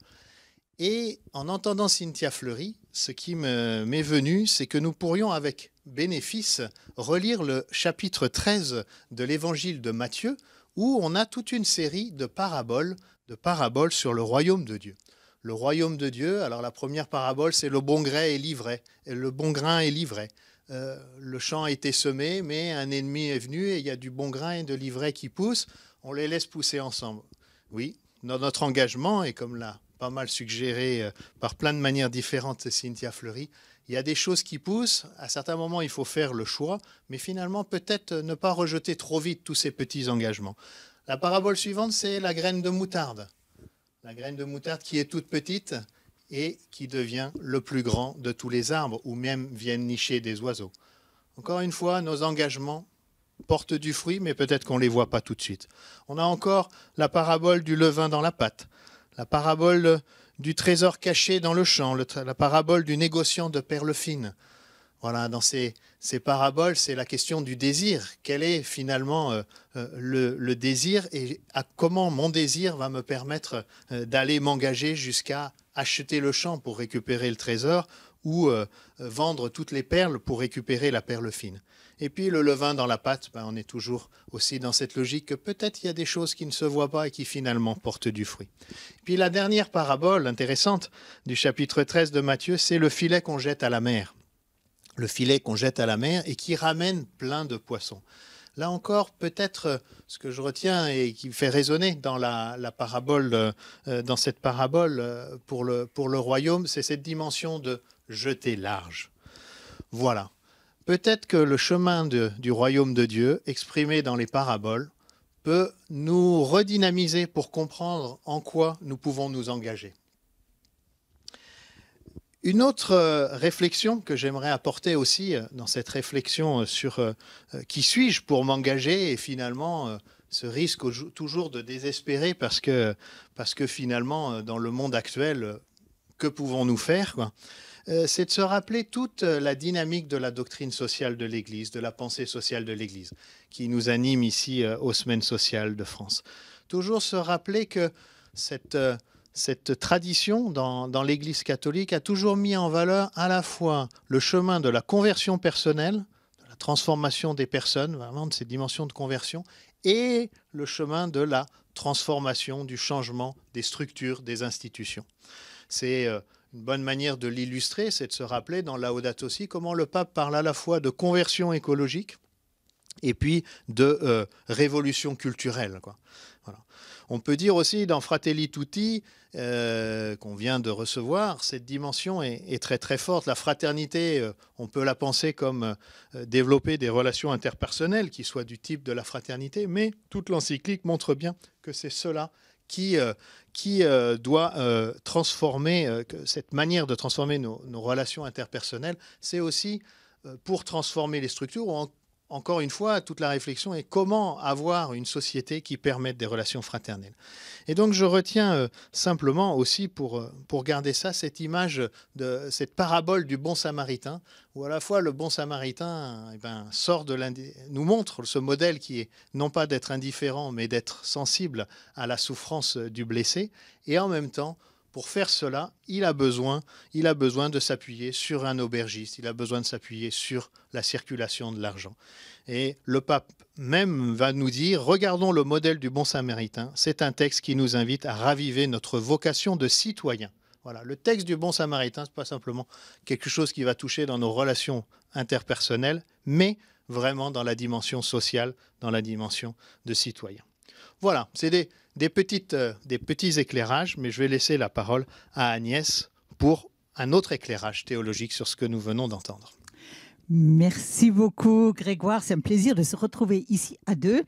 Et en entendant Cynthia Fleury, ce qui m'est venu, c'est que nous pourrions avec bénéfice relire le chapitre 13 de l'évangile de Matthieu, où on a toute une série de paraboles sur le royaume de Dieu. Le royaume de Dieu, alors la première parabole, c'est le bon grain et l'ivraie. Le bon grain et l'ivraie. Le champ a été semé, mais un ennemi est venu et il y a du bon grain et de l'ivraie qui poussent. On les laisse pousser ensemble. Oui, dans notre engagement, et comme l'a pas mal suggéré par plein de manières différentes Cynthia Fleury, il y a des choses qui poussent. À certains moments, il faut faire le choix, mais finalement, peut-être ne pas rejeter trop vite tous ces petits engagements. La parabole suivante, c'est la graine de moutarde. La graine de moutarde qui est toute petite et qui devient le plus grand de tous les arbres, où même viennent nicher des oiseaux. Encore une fois, nos engagements portent du fruit, mais peut-être qu'on ne les voit pas tout de suite. On a encore la parabole du levain dans la pâte, la parabole du trésor caché dans le champ, la parabole du négociant de perles fines. Voilà, dans ces paraboles, c'est la question du désir. Quel est finalement le désir et comment mon désir va me permettre d'aller m'engager jusqu'à acheter le champ pour récupérer le trésor ou vendre toutes les perles pour récupérer la perle fine. Et puis le levain dans la pâte, on est toujours aussi dans cette logique que peut-être il y a des choses qui ne se voient pas et qui finalement portent du fruit. Puis la dernière parabole intéressante du chapitre 13 de Matthieu, c'est le filet qu'on jette à la mer. Le filet qu'on jette à la mer et qui ramène plein de poissons. Là encore, peut-être ce que je retiens et qui fait résonner dans la parabole, dans cette parabole pour le royaume, c'est cette dimension de jeter large. Voilà. Peut-être que le chemin du royaume de Dieu, exprimé dans les paraboles, peut nous redynamiser pour comprendre en quoi nous pouvons nous engager. Une autre réflexion que j'aimerais apporter aussi dans cette réflexion sur qui suis-je pour m'engager et finalement ce risque toujours de désespérer parce que finalement dans le monde actuel, que pouvons-nous faire quoi, c'est de se rappeler toute la dynamique de la doctrine sociale de l'Église, de la pensée sociale de l'Église qui nous anime ici aux Semaines sociales de France. Toujours se rappeler que cette tradition dans l'Église catholique a toujours mis en valeur à la fois le chemin de la conversion personnelle, de la transformation des personnes, vraiment de ces dimensions de conversion, et le chemin de la transformation, du changement des structures, des institutions. C'est une bonne manière de l'illustrer, c'est de se rappeler dans Laudato Si comment le pape parle à la fois de conversion écologique et puis de révolution culturelle, quoi. Voilà. On peut dire aussi dans Fratelli Tutti, qu'on vient de recevoir, cette dimension est très très forte. La fraternité, on peut la penser comme développer des relations interpersonnelles qui soient du type de la fraternité, mais toute l'encyclique montre bien que c'est cela qui doit transformer, que cette manière de transformer nos relations interpersonnelles, c'est aussi pour transformer les structures, ou encore une fois, toute la réflexion est comment avoir une société qui permette des relations fraternelles. Et donc je retiens simplement aussi pour garder ça, cette image, cette parabole du bon samaritain, où à la fois le bon samaritain nous montre ce modèle qui est non pas d'être indifférent, mais d'être sensible à la souffrance du blessé, et en même temps, pour faire cela, il a besoin de s'appuyer sur un aubergiste, il a besoin de s'appuyer sur la circulation de l'argent. Et le pape même va nous dire, regardons le modèle du bon samaritain, c'est un texte qui nous invite à raviver notre vocation de citoyen. Voilà, le texte du bon samaritain, ce n'est pas simplement quelque chose qui va toucher dans nos relations interpersonnelles, mais vraiment dans la dimension sociale, dans la dimension de citoyen. Voilà, c'est des petits éclairages, mais je vais laisser la parole à Agnès pour un autre éclairage théologique sur ce que nous venons d'entendre. Merci beaucoup Grégoire, c'est un plaisir de se retrouver ici à deux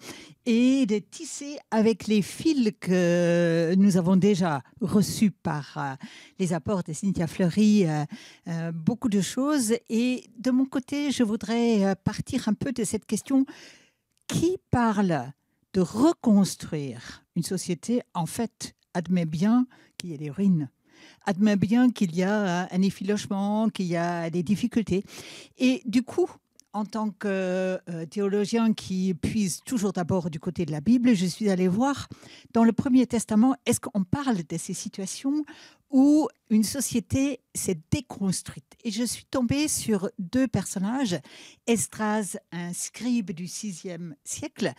et de tisser avec les fils que nous avons déjà reçus par les apports de Cynthia Fleury beaucoup de choses. Et de mon côté, je voudrais partir un peu de cette question qui parle de reconstruire une société, en fait, admet bien qu'il y a des ruines, admet bien qu'il y a un effilochement, qu'il y a des difficultés. Et du coup, en tant que théologien qui puise toujours d'abord du côté de la Bible, je suis allée voir dans le Premier Testament, est-ce qu'on parle de ces situations où une société s'est déconstruite. Et je suis tombée sur deux personnages, Esdras, un scribe du VIe siècle,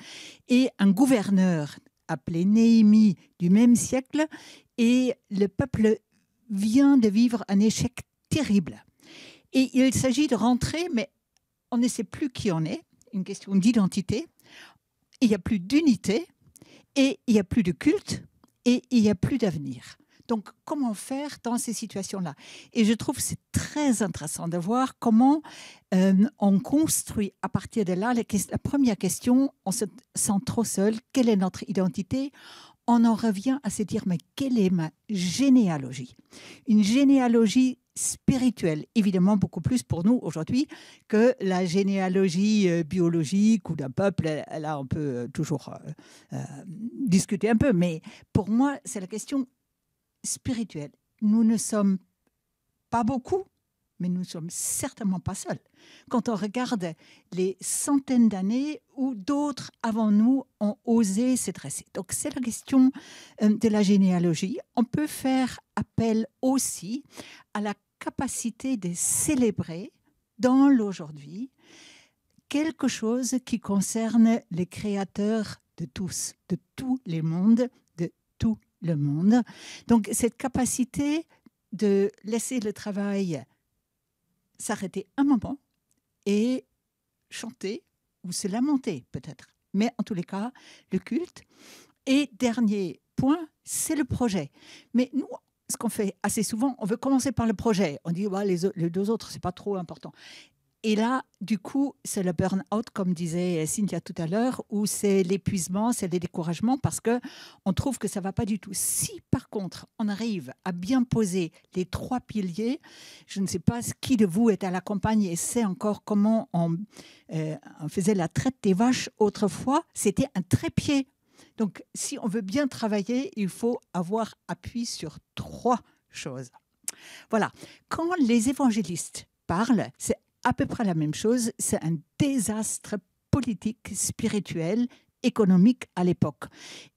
et un gouverneur appelé Néhémie du même siècle, et le peuple vient de vivre un échec terrible. Et il s'agit de rentrer, mais on ne sait plus qui on est, une question d'identité, il n'y a plus d'unité, et il n'y a plus de culte, et il n'y a plus d'avenir. Donc, comment faire dans ces situations-là? Et je trouve que c'est très intéressant de voir comment on construit à partir de là la première question, on se sent trop seul, quelle est notre identité? On en revient à se dire, mais quelle est ma généalogie? Une généalogie spirituelle, évidemment beaucoup plus pour nous aujourd'hui que la généalogie biologique ou d'un peuple. Là, on peut toujours discuter un peu, mais pour moi, c'est la question spirituelle. Nous ne sommes pas beaucoup, mais nous ne sommes certainement pas seuls. Quand on regarde les centaines d'années où d'autres avant nous ont osé se dresser. Donc c'est la question de la généalogie. On peut faire appel aussi à la capacité de célébrer dans l'aujourd'hui quelque chose qui concerne les créateurs de tous, de tous les mondes, de tout le monde. Donc cette capacité de laisser le travail s'arrêter un moment et chanter ou se lamenter peut-être. Mais en tous les cas, le culte. Et dernier point, c'est le projet. Mais nous, ce qu'on fait assez souvent, on veut commencer par le projet. On dit, ouais, les deux autres, c'est pas trop important. Et là, du coup, c'est le burn-out, comme disait Cynthia tout à l'heure, où c'est l'épuisement, c'est le découragement, parce qu'on trouve que ça ne va pas du tout. Si, par contre, on arrive à bien poser les trois piliers, je ne sais pas qui de vous est à la campagne et sait encore comment on faisait la traite des vaches autrefois, c'était un trépied. Donc, si on veut bien travailler, il faut avoir appui sur trois choses. Voilà. Quand les évangélistes parlent, c'est à peu près la même chose, c'est un désastre politique, spirituel, économique à l'époque.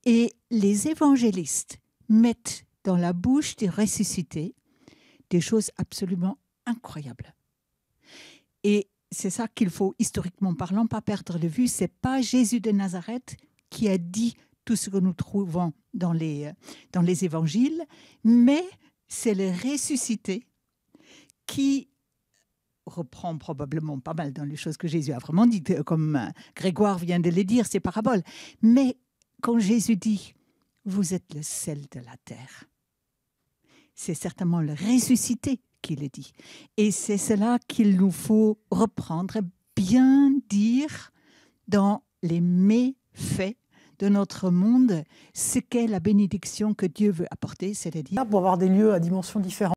Et les évangélistes mettent dans la bouche des ressuscités des choses absolument incroyables. Et c'est ça qu'il faut, historiquement parlant, pas perdre de vue. Ce n'est pas Jésus de Nazareth qui a dit tout ce que nous trouvons dans les évangiles, mais c'est le ressuscité qui reprend probablement pas mal dans les choses que Jésus a vraiment dites, comme Grégoire vient de les dire, ces paraboles. Mais quand Jésus dit « vous êtes le sel de la terre », c'est certainement le ressuscité qui le dit. Et c'est cela qu'il nous faut reprendre, bien dire dans les méfaits de notre monde, ce qu'est la bénédiction que Dieu veut apporter, c'est-à-dire... Pour avoir des lieux à dimension différente.